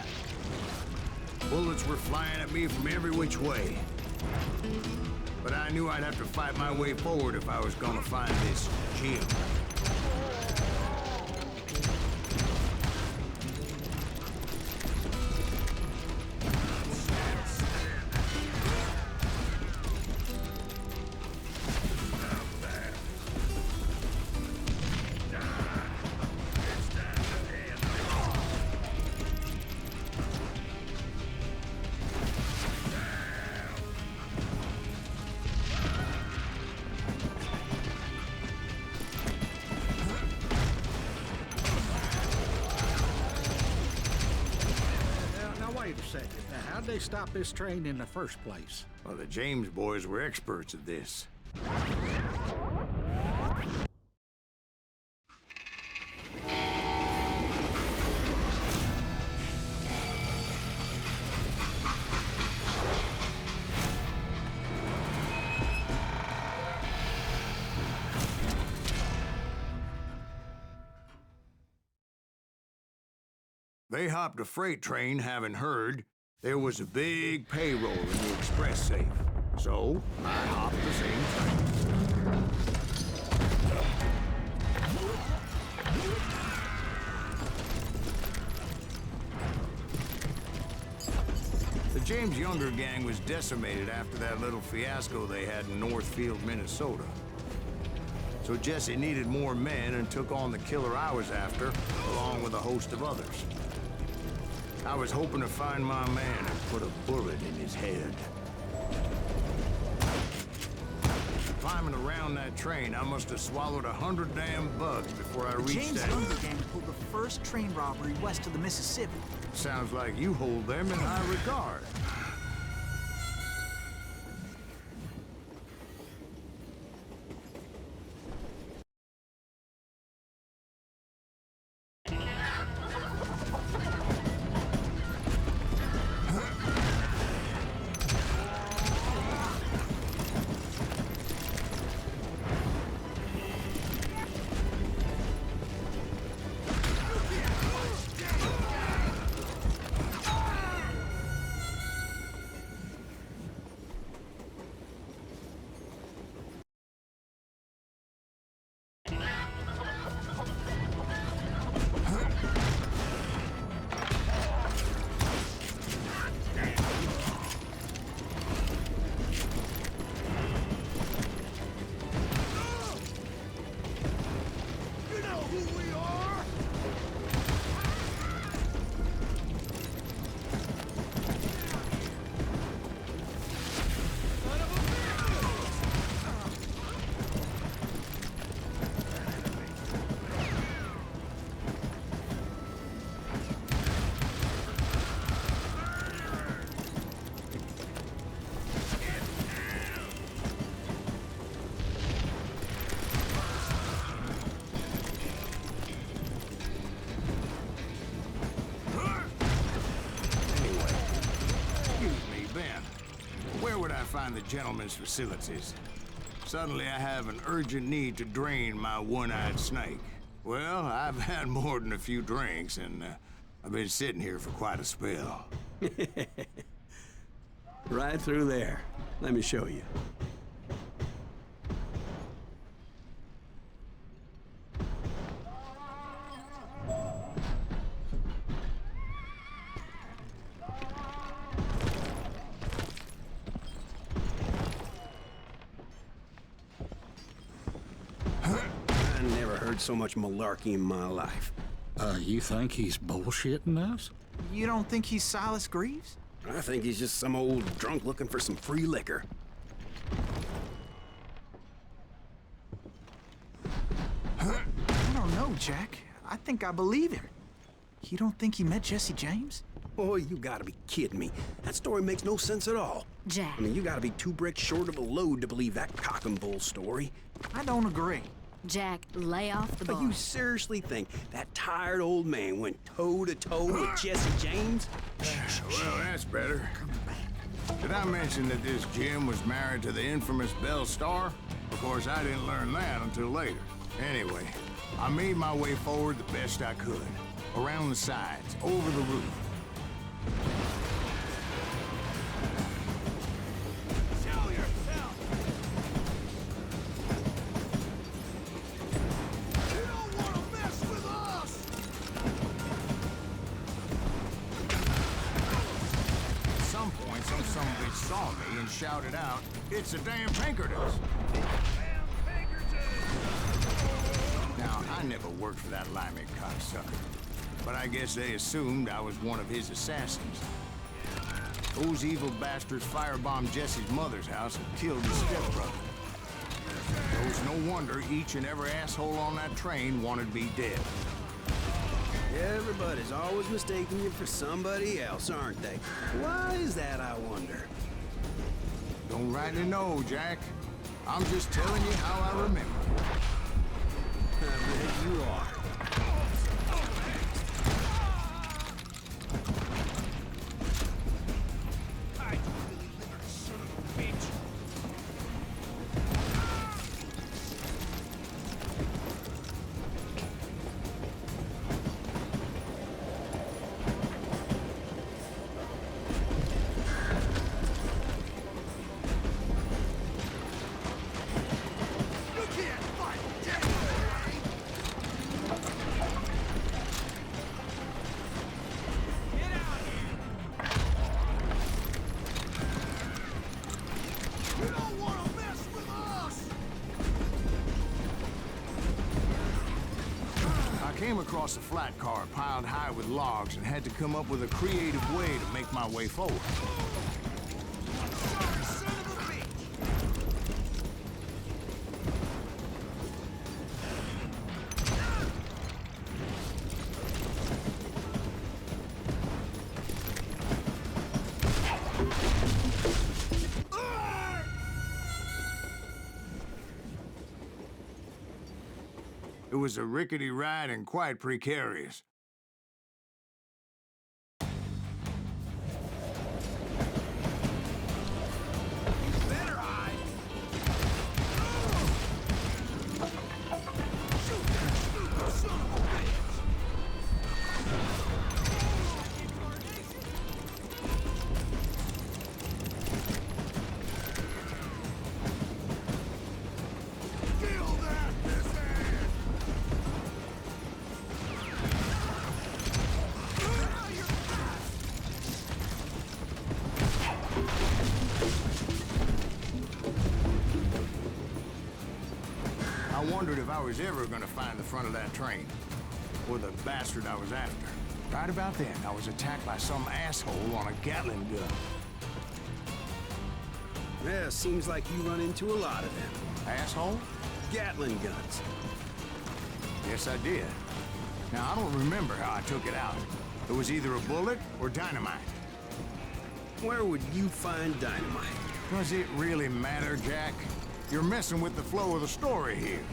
Bullets were flying at me from every which way. But I knew I'd have to fight my way forward if I was gonna find this Jim.
Wait a second. Now, how'd they stop this train in the first place?
Well, the James boys were experts at this. They hopped a freight train, having heard there was a big payroll in the express safe. So, I hopped the same train. The James Younger gang was decimated after that little fiasco they had in Northfield, Minnesota. So Jesse needed more men and took on the killer I was after, along with a host of others. I was hoping to find my man and put a bullet in his head. Climbing around that train, I must have swallowed 100 damn bugs before I reached
James
that.
Younger gang pulled the first train robbery west of the Mississippi.
Sounds like you hold them in high regard. Find the gentleman's facilities. Suddenly I have an urgent need to drain my one-eyed snake. Well, I've had more than a few drinks, and I've been sitting here for quite a spell.
Right through there. Let me show you.
I never heard so much malarkey in my life.
You think he's bullshitting us?
You don't think he's Silas Greaves?
I think he's just some old drunk looking for some free liquor.
I don't know, Jack. I think I believe him. You don't think he met Jesse James?
Boy, you gotta be kidding me. That story makes no sense at all.
Jack.
I mean, you gotta be 2 bricks short of a load to believe that cock and bull story.
I don't agree.
Jack, lay off the
But
bar.
you seriously think that tired old man went toe-to-toe with Jesse James?
Well, that's better. Did I mention that this Jim was married to the infamous Belle Starr? Of course, I didn't learn that until later. Anyway, I made my way forward the best I could. Around the sides, over the roof.
Show yourself!
You don't want to mess with us!
At some point, some bitch saw me and shouted out, "It's a damn Pinkertons!"
Damn Pinkerton!
Now, I never worked for that limey cocksucker, but I guess they assumed I was one of his assassins. Those evil bastards firebombed Jesse's mother's house and killed his stepbrother. It was no wonder each and every asshole on that train wanted me dead.
Everybody's always mistaking you for somebody else, aren't they? Why is that, I wonder?
Don't rightly know, Jack. I'm just telling you how I remember.
I bet you are.
I don't really liver, son of a bitch!
You can't fight Jesse!
Get out here!
You don't want to mess with us!
I came across a flat car piled high with logs and had to come up with a creative way to make my way forward.
Sorry, son of a bitch!
It was a rickety ride and quite precarious.
Better hide! Shoot that stupid son of a bitch! Kill that missile!
I wondered if I was ever gonna find the front of that train, or the bastard I was after. Right about then, I was attacked by some asshole on a Gatling gun.
Yeah, seems like you run into a lot of them.
Asshole?
Gatling guns.
Yes, I did. Now, I don't remember how I took it out. It was either a bullet or dynamite.
Where would you find dynamite?
Does it really matter, Jack? You're messing with the flow of the story here.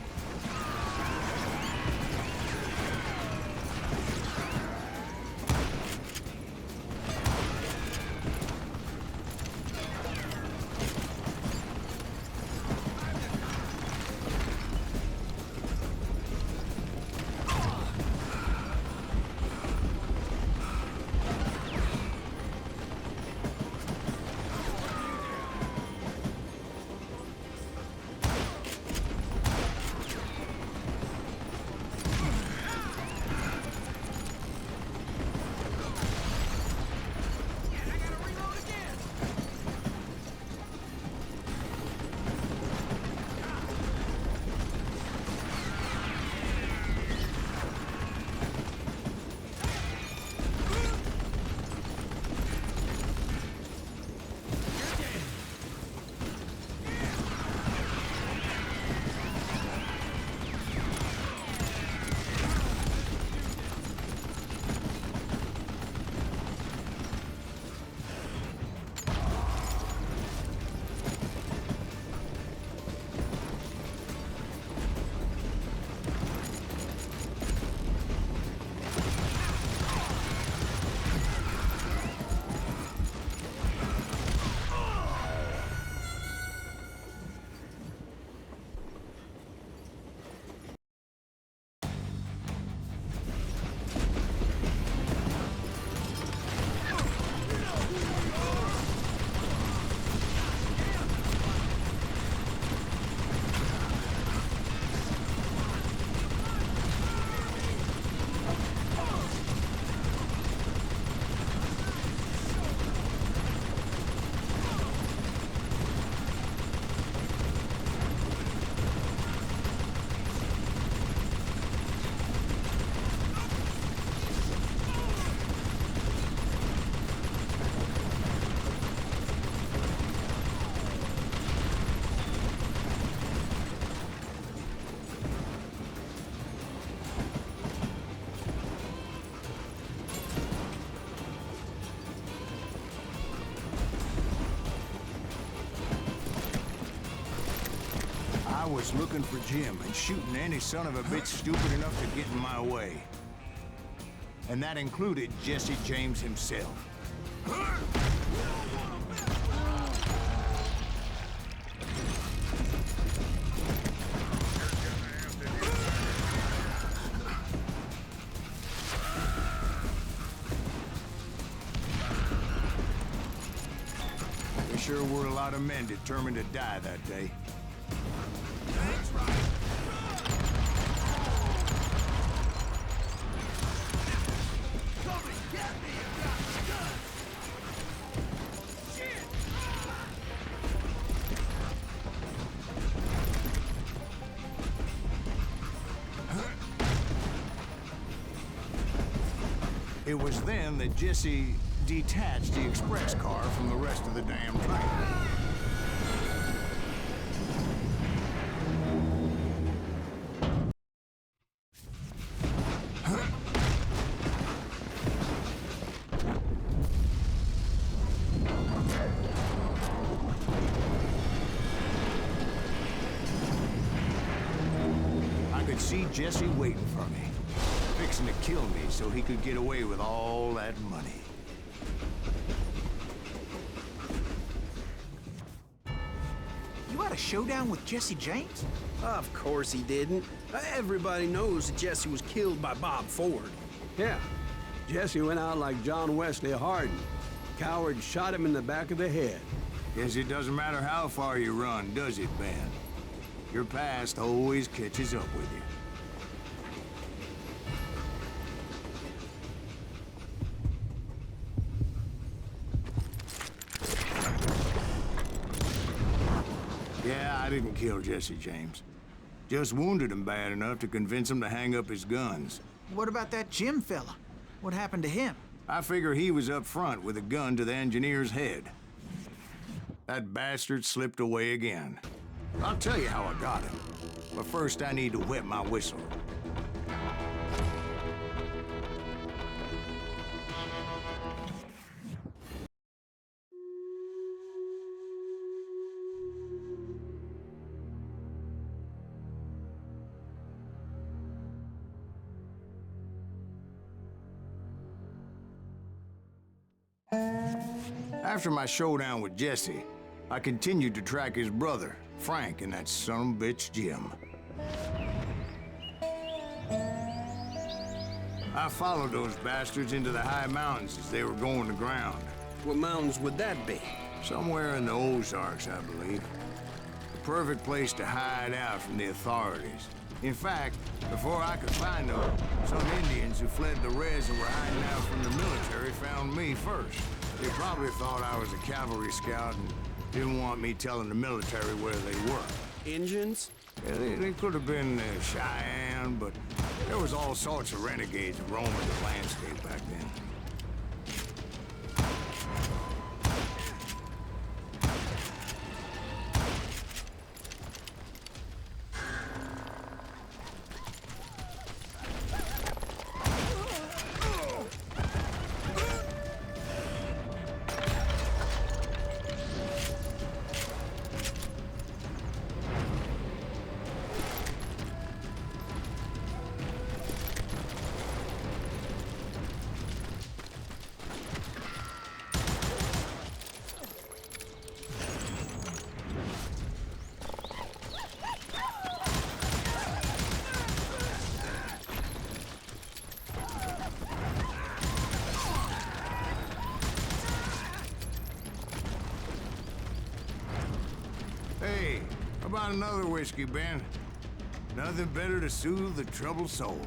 was looking for Jim and shooting any son of a bitch stupid enough to get in my way. And that included Jesse James himself. We sure were a lot of men determined to die that day. That's right. It was then that Jesse detached the express car from the rest of the damn train. I could see Jesse waiting for me, fixing to kill me so he could get away with all that money.
You had a showdown with Jesse James?
Of course he didn't. Everybody knows that Jesse was killed by Bob Ford.
Yeah, Jesse went out like John Wesley Hardin. Coward shot him in the back of the head.
Guess it doesn't matter how far you run, does it, Ben? Your past always catches up with you. Yeah, I didn't kill Jesse James. Just wounded him bad enough to convince him to hang up his guns.
What about that Jim fella? What happened to him?
I figure he was up front with a gun to the engineer's head. That bastard slipped away again. I'll tell you how I got him. But first I need to wet my whistle. After my showdown with Jesse, I continued to track his brother, Frank, and that son of a bitch, Jim. I followed those bastards into the high mountains as they were going to ground.
What mountains would that be?
Somewhere in the Ozarks, I believe. The perfect place to hide out from the authorities. In fact, before I could find them, some Indians who fled the res and were hiding out from the military found me first. They probably thought I was a cavalry scout and didn't want me telling the military where they were.
Injuns?
Yeah, they could have been Cheyenne, but there was all sorts of renegades roaming the landscape back then. Hey, how about another whiskey, Ben? Nothing better to soothe the troubled soul.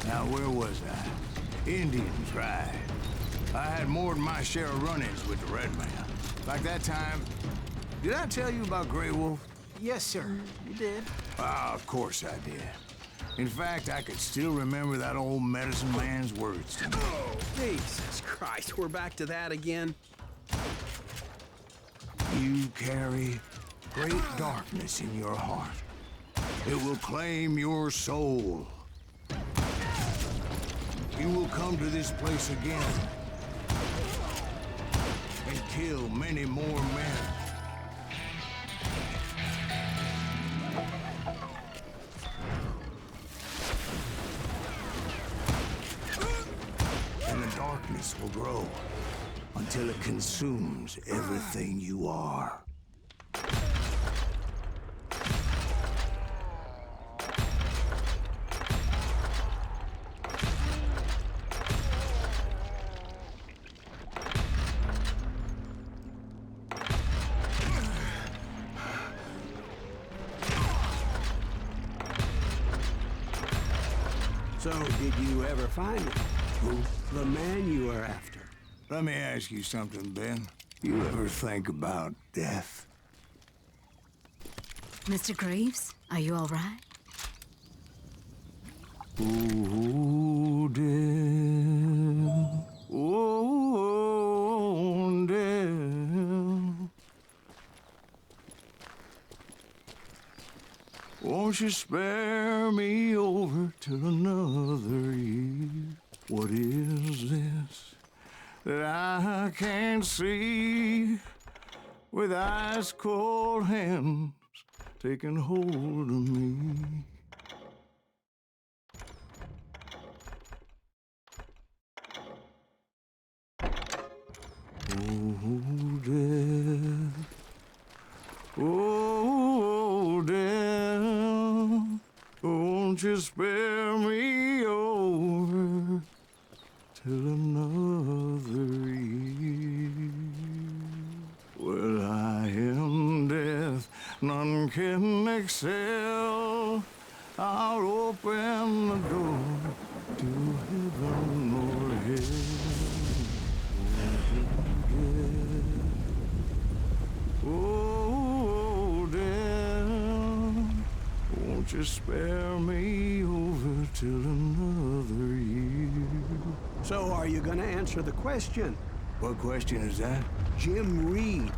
Now, where was I? Indians, right. I had more than my share of run-ins with the Red Man. Like that time... Did I tell you about Grey Wolf?
Yes, sir. You did.
Ah, of course I did. In fact, I could still remember that old medicine man's words to me.
Jesus Christ, we're back to that again?
You carry great darkness in your heart. It will claim your soul. You will come to this place again and kill many more men. And the darkness will grow until it consumes everything you are.
So, did you ever find him? Who? The man you were after.
Let me ask you something, Ben. You ever think about death?
Mr. Greaves, are you all right?
Oh, death. Oh, death. Won't you spare me over till another year? What is this that I can't see with ice cold hands taking hold of me? Oh, death. Oh, death. Won't you spare me over till another year? Well, I am death, none can excel. I'll open the door to heaven or hell. Oh, death, won't you spare me over till another year?
So, are you gonna answer the question?
What question is that?
Jim Reed.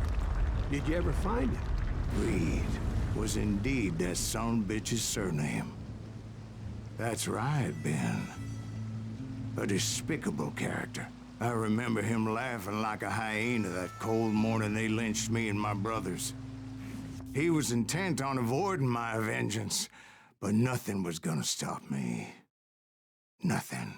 Did you ever find him?
Reed was indeed that son bitch's surname. That's right, Ben. A despicable character. I remember him laughing like a hyena that cold morning they lynched me and my brothers. He was intent on avoiding my vengeance, but nothing was gonna stop me. Nothing.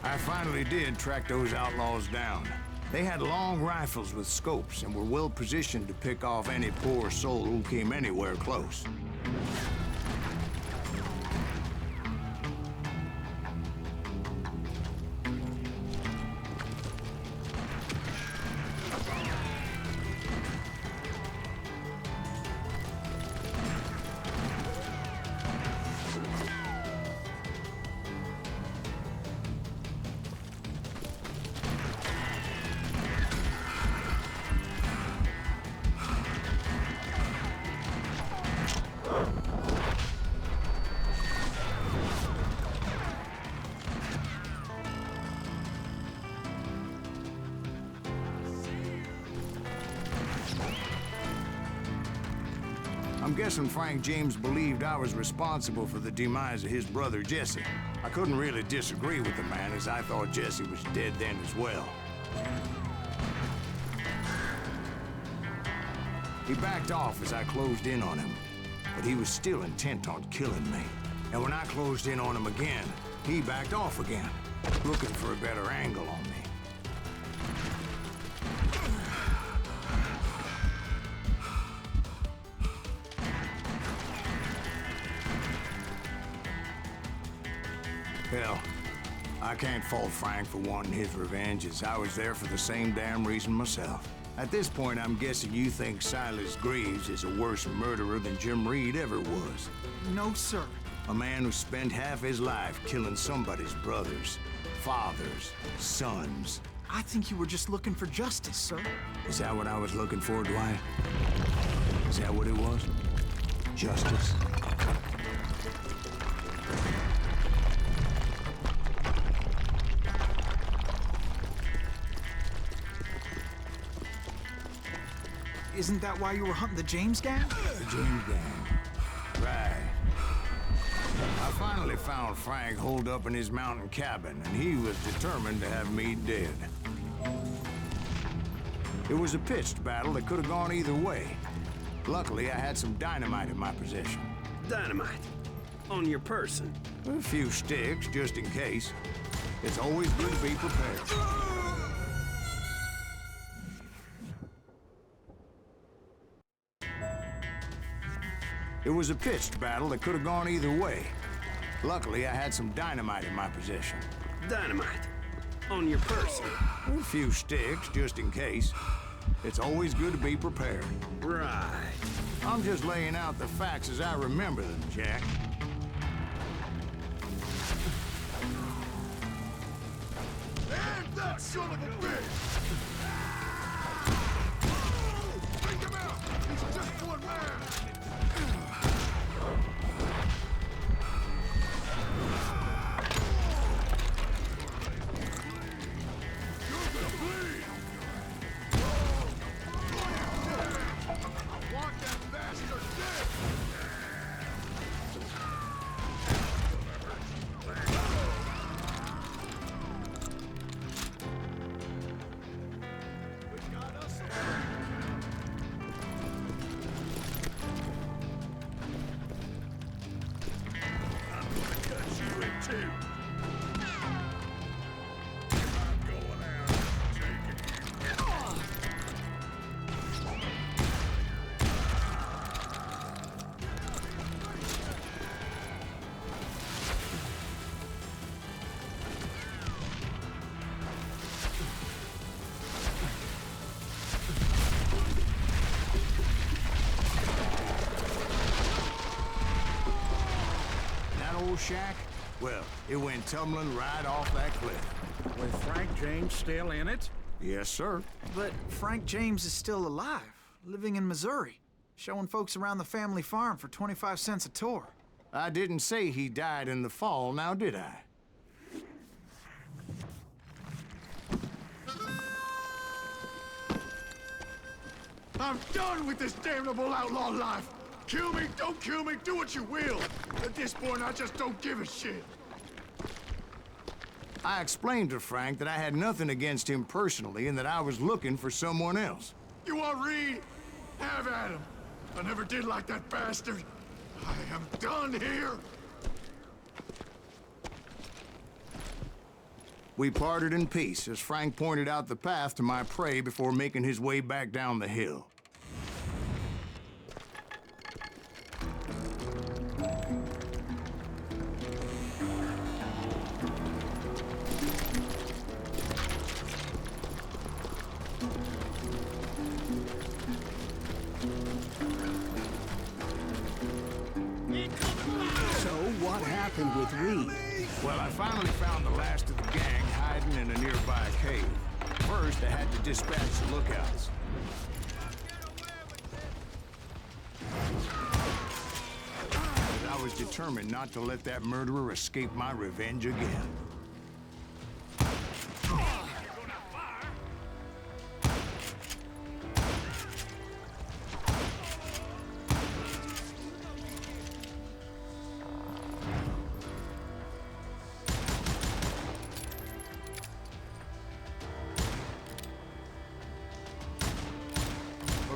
I finally did track those outlaws down. They had long rifles with scopes and were well positioned to pick off any poor soul who came anywhere close. I'm guessing Frank James believed I was responsible for the demise of his brother, Jesse. I couldn't really disagree with the man, as I thought Jesse was dead then as well. He backed off as I closed in on him, but he was still intent on killing me. And when I closed in on him again, he backed off again, looking for a better angle on me. Hell, I can't fault Frank for wanting his revenge, as I was there for the same damn reason myself. At this point, I'm guessing you think Silas Greaves is a worse murderer than Jim Reed ever was.
No, sir.
A man who spent half his life killing somebody's brothers, fathers, sons.
I think you were just looking for justice, sir.
Is that what I was looking for, Dwight? Is that what it was? Justice?
isn't that why you were hunting the James gang?
The James gang. Right. I finally found Frank holed up in his mountain cabin, and he was determined to have me dead. It was a pitched battle that could have gone either way. Luckily, I had some dynamite in my possession.
Dynamite. On your person.
A few sticks, just in case. It's always good to be prepared. It was a pitched battle that could have gone either way. Luckily, I had some dynamite in my possession.
Dynamite. On your person.
A few sticks, just in case. It's always good to be prepared.
Right.
I'm just laying out the facts as I remember them, Jack.
And that son of a bitch! Take him out! He's just one man! You're gonna bleed! I want that bastard dead!
Shack? Well, it went tumbling right off that cliff.
With Frank James still in it?
Yes, sir.
But Frank James is still alive, living in Missouri, showing folks around the family farm for 25 cents a tour.
I didn't say he died in the fall, now did I?
I'm done with this damnable outlaw life! Kill me, don't kill me, do what you will! At this point, I just don't give a shit.
I explained to Frank that I had nothing against him personally and that I was looking for someone else.
You want Reed? Have at him. I never did like that bastard. I am done here.
We parted in peace as Frank pointed out the path to my prey before making his way back down the hill.
What happened with Reed?
Well, I finally found the last of the gang hiding in a nearby cave. First, I had to dispatch the lookouts. But I was determined not to let that murderer escape my revenge again.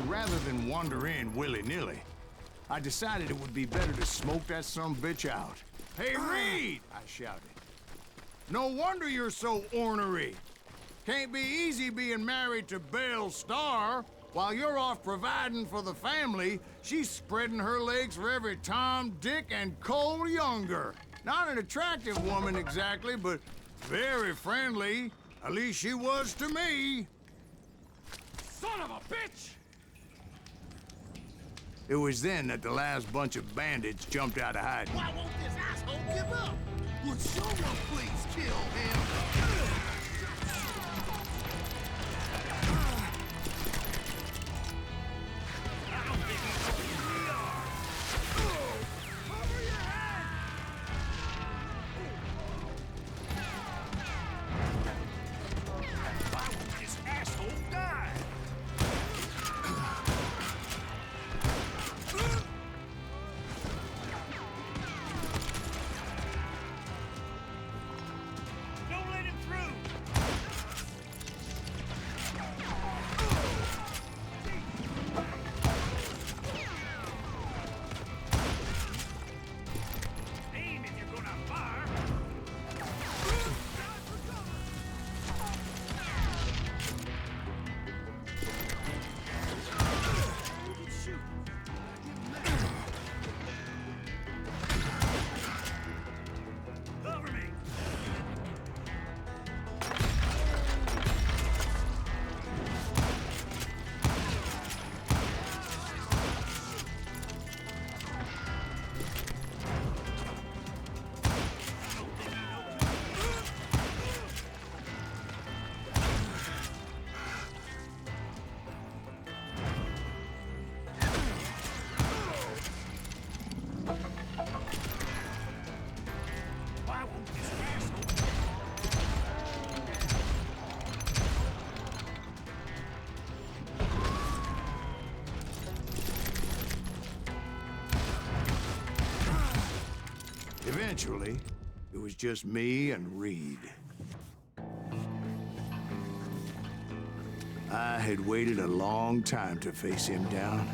Rather than wander in willy-nilly, I decided it would be better to smoke that sumbitch out. Hey, Reed! I shouted. No wonder you're so ornery. Can't be easy being married to Belle Starr. While you're off providing for the family, she's spreading her legs for every Tom, Dick, and Cole Younger. Not an attractive woman exactly, but very friendly. At least she was to me.
Son of a bitch!
It was then that the last bunch of bandits jumped out of hiding.
Why won't this asshole give up? Would someone please kill him?
Eventually, it was just me and Reed. I had waited a long time to face him down,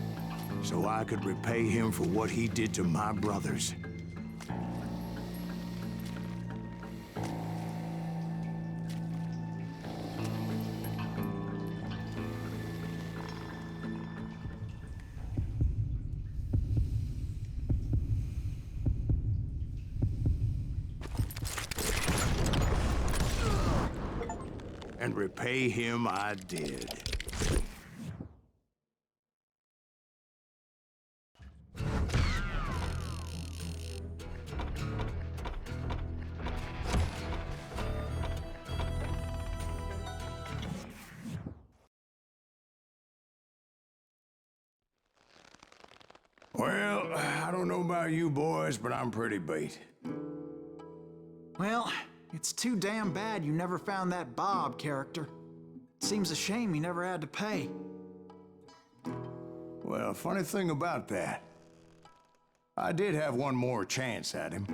so I could repay him for what he did to my brothers. And repay him I did. Well, I don't know about you boys, but I'm pretty beat.
Well, it's too damn bad you never found that Bob character. Seems a shame he never had to pay.
Well, funny thing about that, I did have one more chance at him.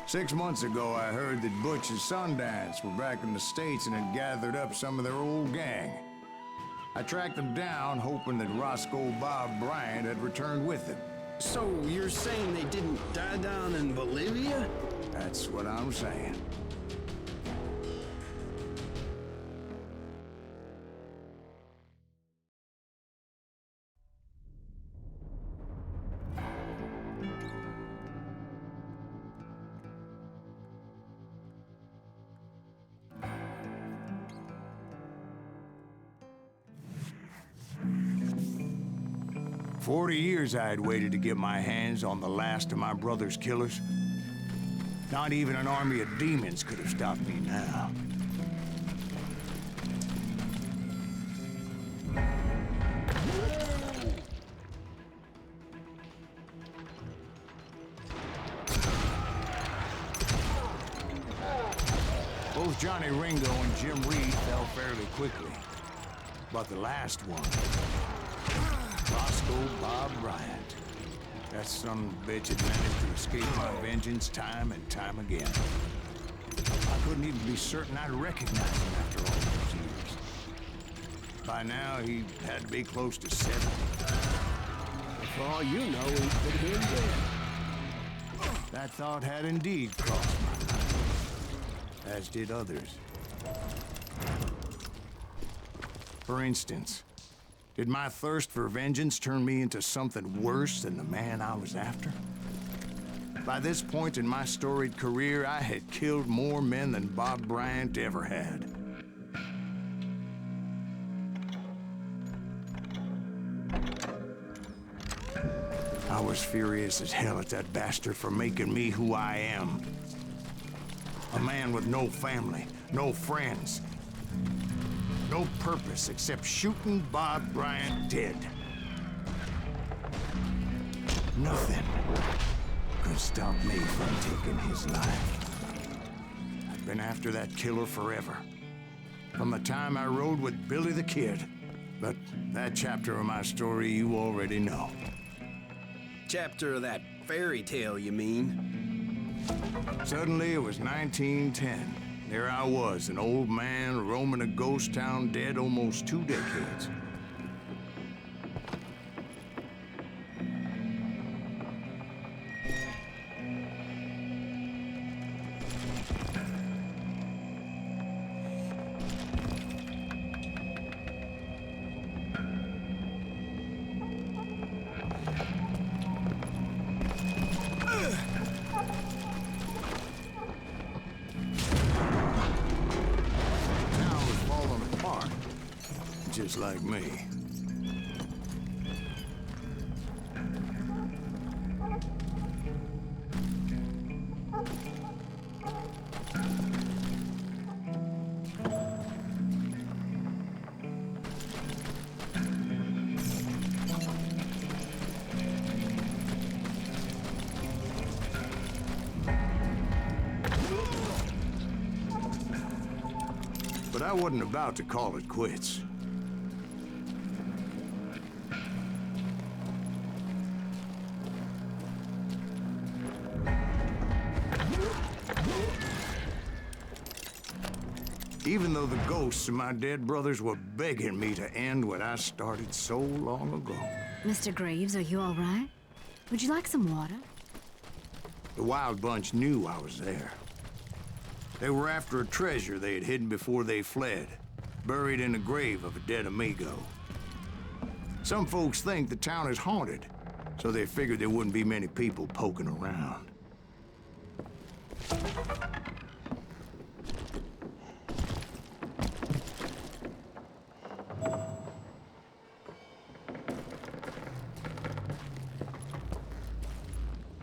Six months ago, I heard that Butch and Sundance were back in the States and had gathered up some of their old gang. I tracked them down, hoping that Roscoe Bob Bryant had returned with them.
So you're saying they didn't die down in Bolivia?
That's what I'm saying. "40 years I had waited to get my hands on the last of my brother's killers. Not even an army of demons could have stopped me now. Both Johnny Ringo and Jim Reed fell fairly quickly. But the last one, Roscoe Bob Bryant. That son of a bitch had managed to escape my vengeance time and time again. I couldn't even be certain I'd recognize him after all those years. By now, he had to be close to 70.
For all you know, he could have been dead.
That thought had indeed crossed my mind, as did others. For instance, did my thirst for vengeance turn me into something worse than the man I was after? By this point in my storied career, I had killed more men than Bob Bryant ever had. I was furious as hell at that bastard for making me who I am. A man with no family, no friends, no purpose except shooting Bob Bryant dead. Nothing could stop me from taking his life. I've been after that killer forever. From the time I rode with Billy the Kid. But that chapter of my story you already know.
Chapter of that fairy tale, you mean?
Suddenly, it was 1910. There I was, an old man roaming a ghost town dead almost 2 decades. Just like me. But I wasn't about to call it quits. Even though the ghosts of my dead brothers were begging me to end what I started so long ago.
Mr. Greaves, are you all right? Would you like some water?
The Wild Bunch knew I was there. They were after a treasure they had hidden before they fled, buried in the grave of a dead amigo. Some folks think the town is haunted, so they figured there wouldn't be many people poking around.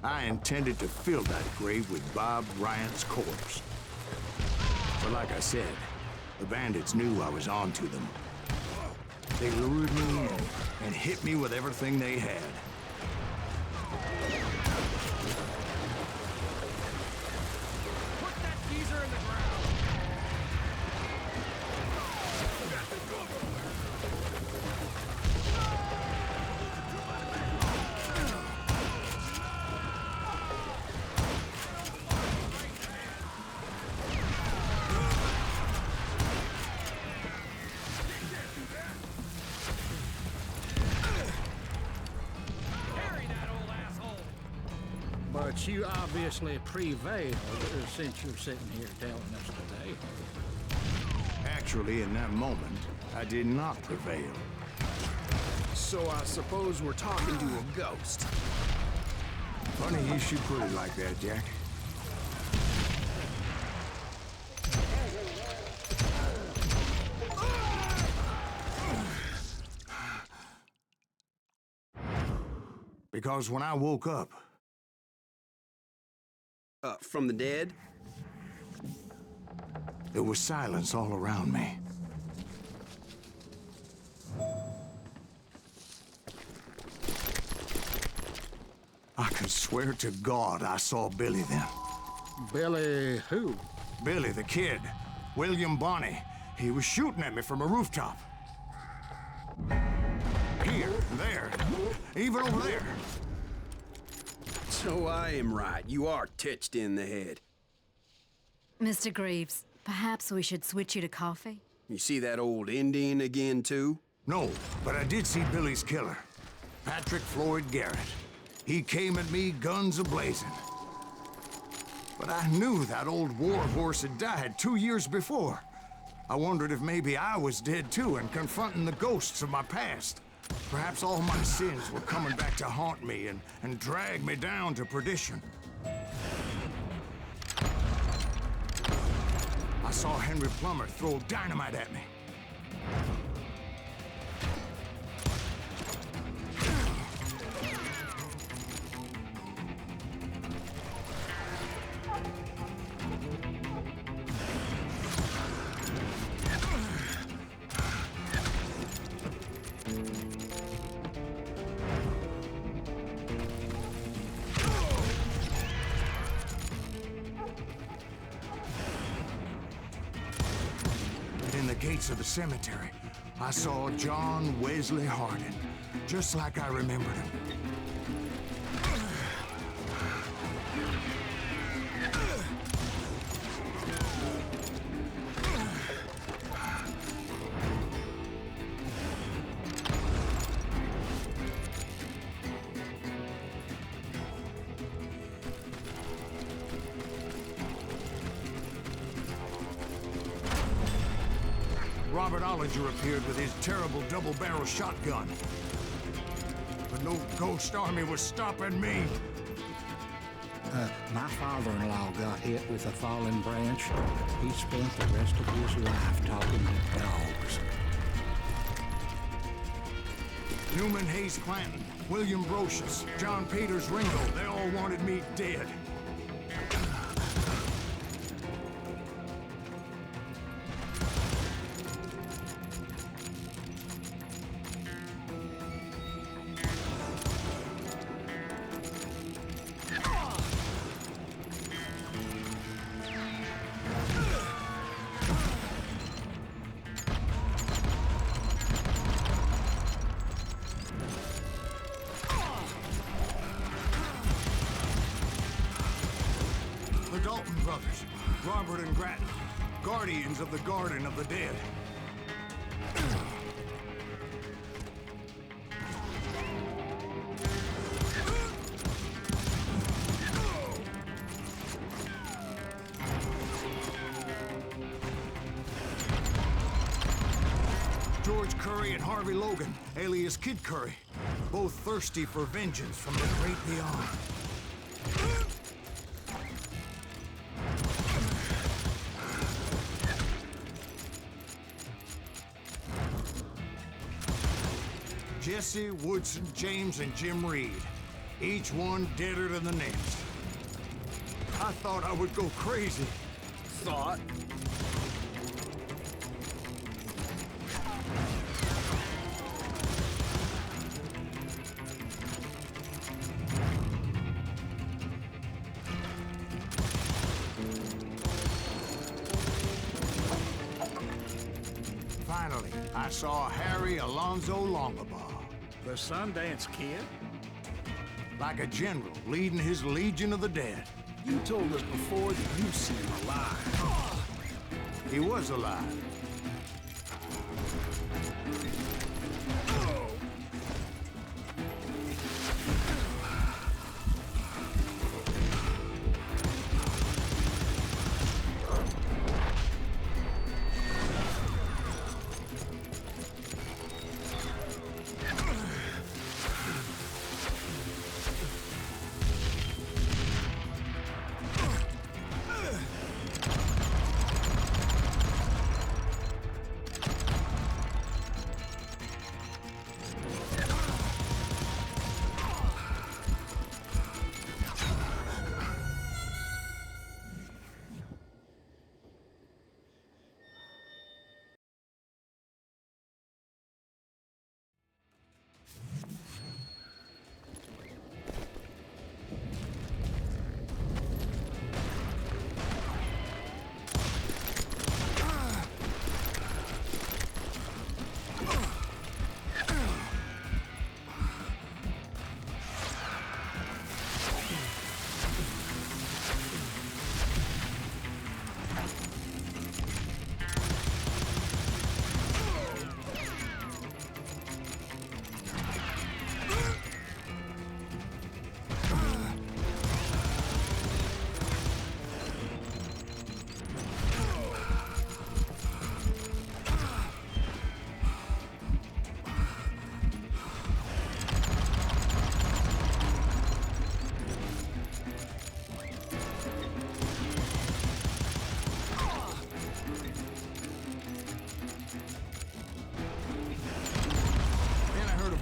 I intended to fill that grave with Bob Bryant's corpse. But like I said, the bandits knew I was on to them. They lured me in and hit me with everything they had.
Put that geezer in the ground!
But you obviously prevailed since you're sitting here telling us today.
Actually, in that moment, I did not prevail.
So I suppose we're talking to a ghost.
Funny you should put it like that, Jack. Because when I woke up,
From the dead?
there was silence all around me. I could swear to God I saw Billy then.
Billy who?
Billy, the kid. William Bonney. He was shooting at me from a rooftop. Here, there, even over there.
So I am right. You are titched in the head.
Mr. Greaves, perhaps we should switch you to coffee?
You see that old Indian again, too?
No, but I did see Billy's killer, Patrick Floyd Garrett. He came at me guns a-blazing. But I knew that old war horse had died 2 years before. I wondered if maybe I was dead too and confronting the ghosts of my past. Perhaps all my sins were coming back to haunt me and drag me down to perdition. I saw Henry Plummer throw dynamite at me. In the gates of the cemetery, I saw John Wesley Hardin, just like I remembered him. Robert Ollinger appeared with his terrible double-barrel shotgun. But no ghost army was stopping me.
My father-in-law got hit with a fallen branch. He spent the rest of his life talking to dogs.
Newman Hayes Clanton, William Brocious, John Peters Ringo, they all wanted me dead. brothers, Robert and Grattan, guardians of the Garden of the Dead. George Curry and Harvey Logan, alias Kid Curry, both thirsty for vengeance from the great beyond. Jesse, Woodson, James, and Jim Reed, each one deader than the next. I thought I would go crazy.
Thought?
Finally, I saw Harry Alonzo Longabaugh.
The Sundance Kid?
Like a general leading his Legion of the Dead.
You told us before that you've seen him alive.
He was alive.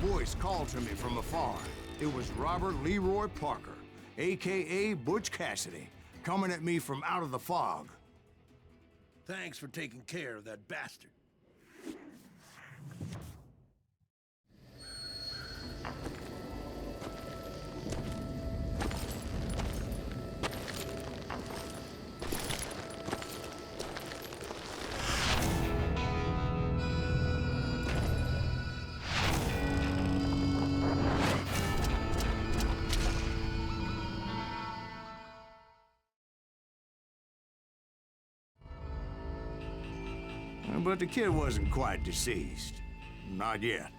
Voice called to me from afar. It was Robert Leroy Parker, a.k.a. Butch Cassidy, coming at me from out of the fog.
Thanks for taking care of that bastard.
But the kid wasn't quite deceased. Not yet.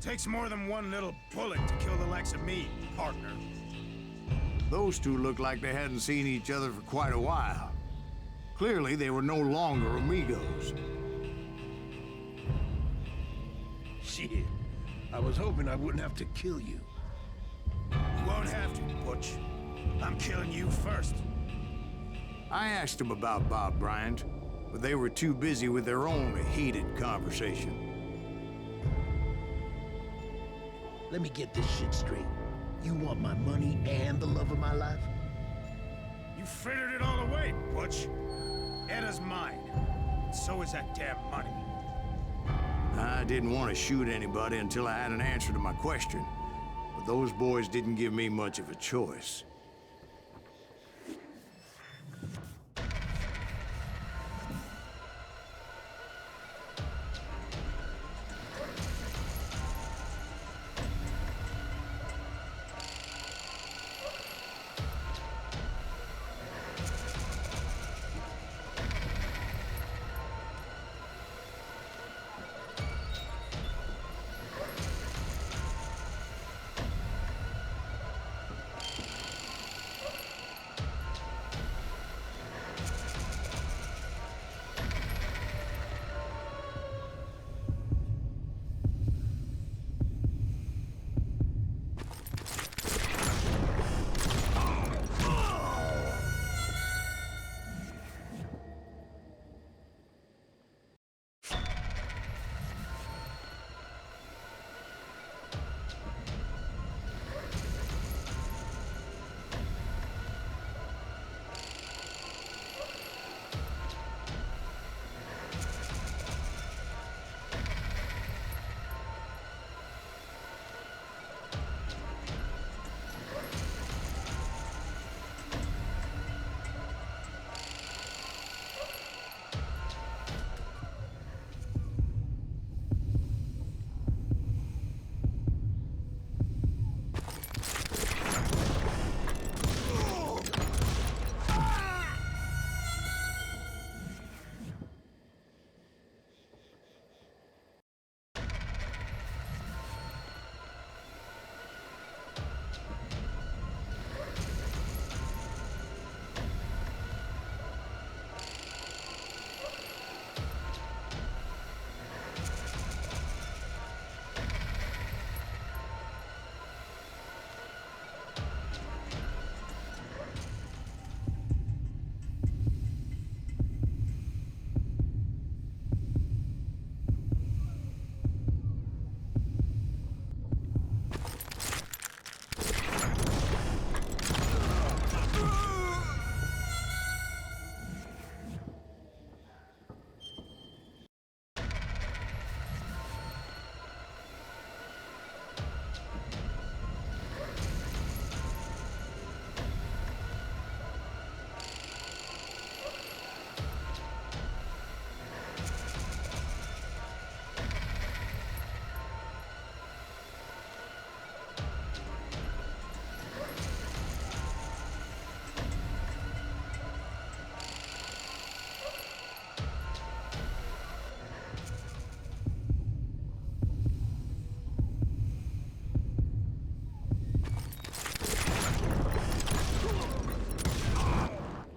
Takes more than one little bullet to kill the likes of me, partner.
Those two looked like they hadn't seen each other for quite a while. Clearly, they were no longer amigos.
Shit. I was hoping I wouldn't have to kill you.
You won't have to, Butch. I'm killing you first.
I asked them about Bob Bryant, but they were too busy with their own heated conversation.
Let me get this shit straight. You want my money and the love of my life?
You frittered it all away, Butch. Edda's mine. So is that damn money.
I didn't want to shoot anybody until I had an answer to my question, but those boys didn't give me much of a choice.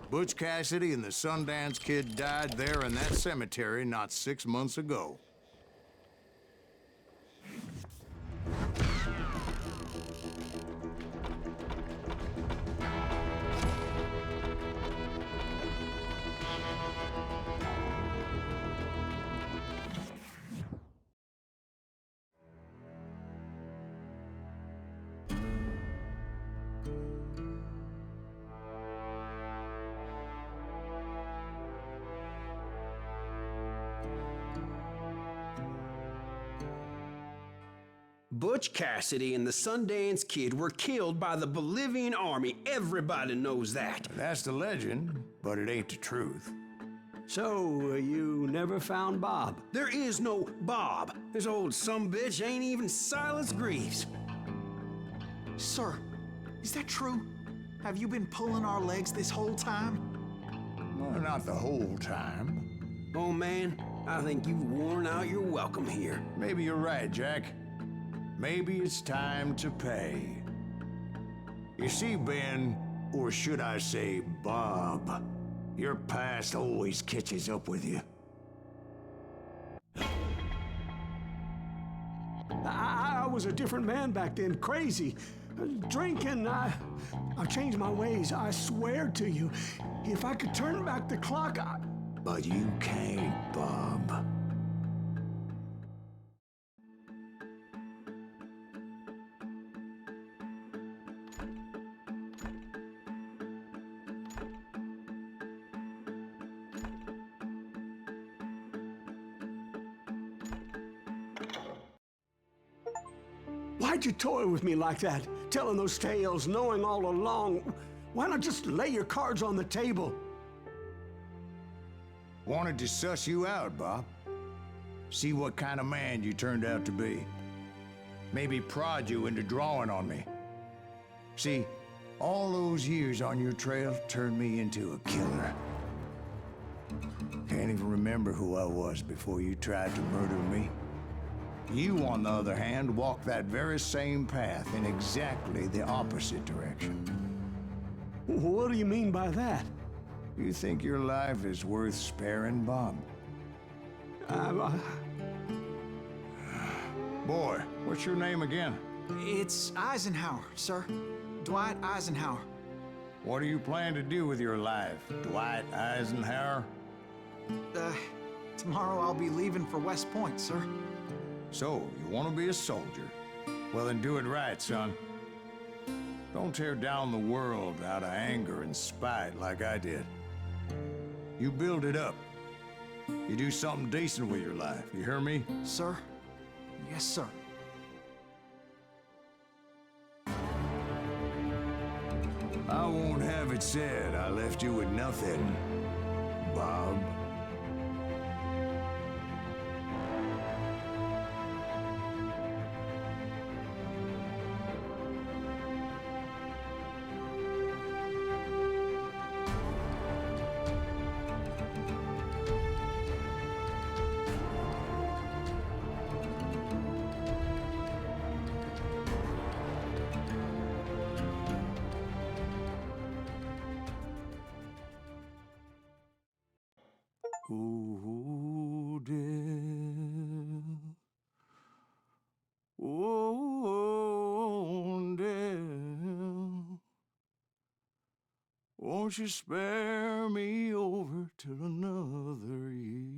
Butch Cassidy and the Sundance Kid died there in that cemetery not 6 months ago.
Butch Cassidy and the Sundance Kid were killed by the Bolivian army. Everybody knows that.
That's the legend, but it ain't the truth.
So, you never found Bob?
There is no Bob. This old sumbitch ain't even Silas Greaves.
Sir, is that true? Have you been pulling our legs this whole time?
Well, not the whole time.
Oh man, I think you've worn out your welcome here.
Maybe you're right, Jack. Maybe it's time to pay. You see, Ben, or should I say Bob, your past always catches up with you.
I was a different man back then, crazy. Drinking, I've changed my ways, I swear to you. If I could turn back the clock,
But you can't, Bob.
Why'd you toy with me like that? Telling those tales, knowing all along. Why not just lay your cards on the table?
Wanted to suss you out, Bob. See what kind of man you turned out to be. Maybe prod you into drawing on me. See, all those years on your trail turned me into a killer. Can't even remember who I was before you tried to murder me. You, on the other hand, walked that very same path in exactly the opposite direction.
What do you mean by that?
You think your life is worth sparing, Bob? Boy, what's your name again?
It's Eisenhower, sir. Dwight Eisenhower.
What do you plan to do with your life, Dwight Eisenhower?
Tomorrow I'll be leaving for West Point, sir.
So, you want to be a soldier? Well, then do it right, son. Don't tear down the world out of anger and spite like I did. You build it up. You do something decent with your life, you hear me?
Sir? Yes, sir.
I won't have it said I left you with nothing, Bob. Oh, dear. Oh, dear. Won't you spare me over till another year?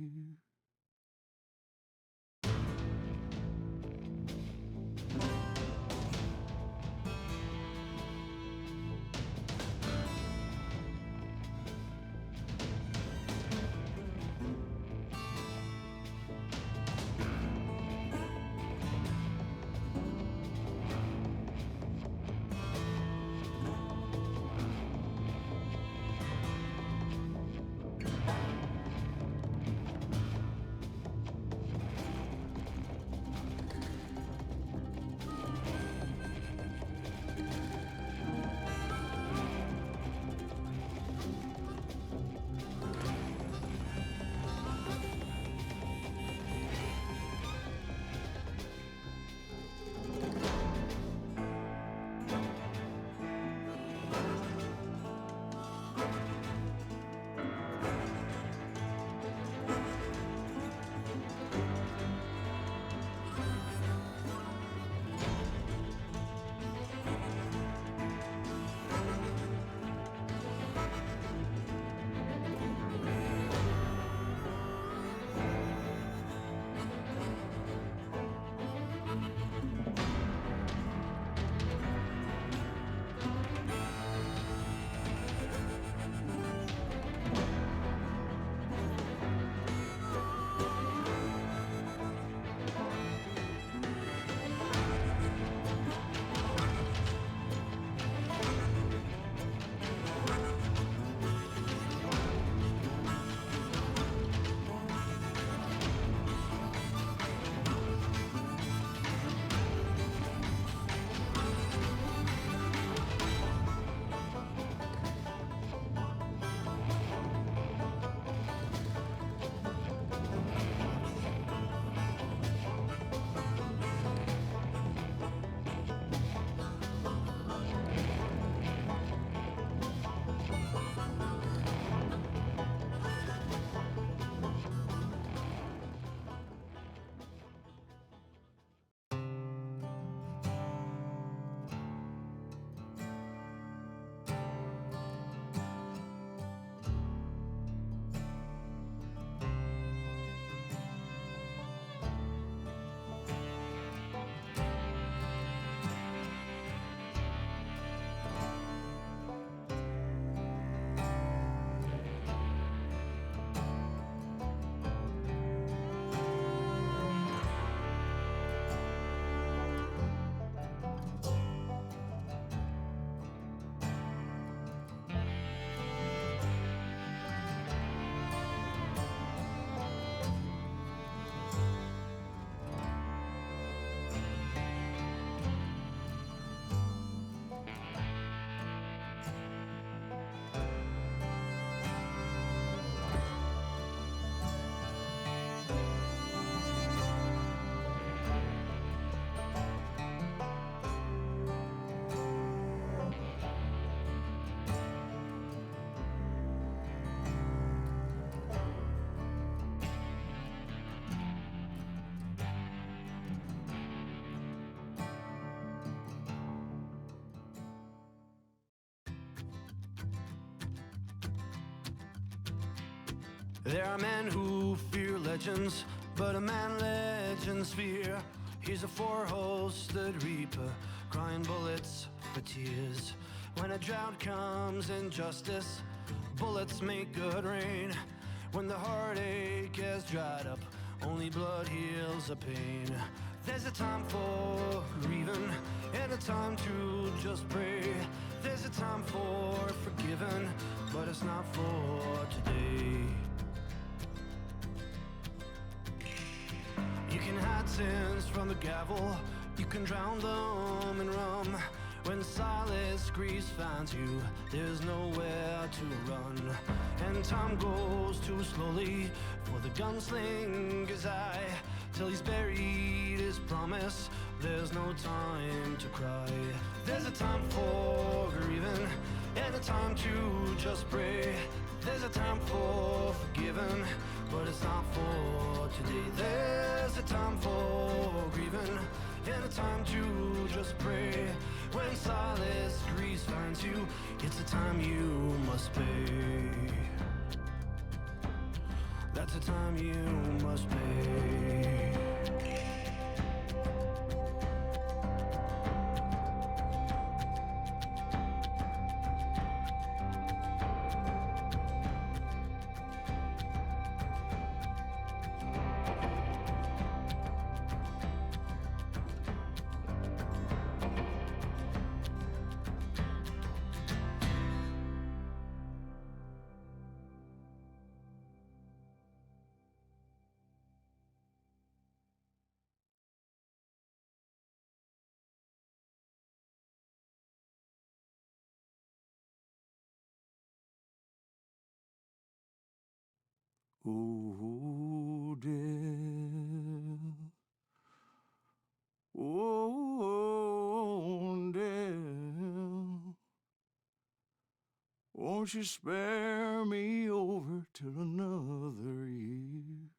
There are men who fear legends, but a man legends fear. He's a four-hosted reaper, crying bullets for tears. When a drought comes in justice, bullets make good rain. When the heartache has dried up, only blood heals the pain. There's a time for grieving and a time to just pray. There's a time for forgiving, but it's not for today. You can hide sins from the gavel, you can drown them in rum. When Silas Greaves finds you, there's nowhere to run. And time goes too slowly for the gunslinger's eye. Till he's buried his promise, there's no time to cry. There's a time for grieving and a time to just pray. There's a time for forgiving, but it's not for today. There's a time for grieving and a time to just pray. When Silas Greaves finds you, it's a time you must pay. That's a time you must pay.
Oh, dear. Oh, dear. Won't you spare me over till another year?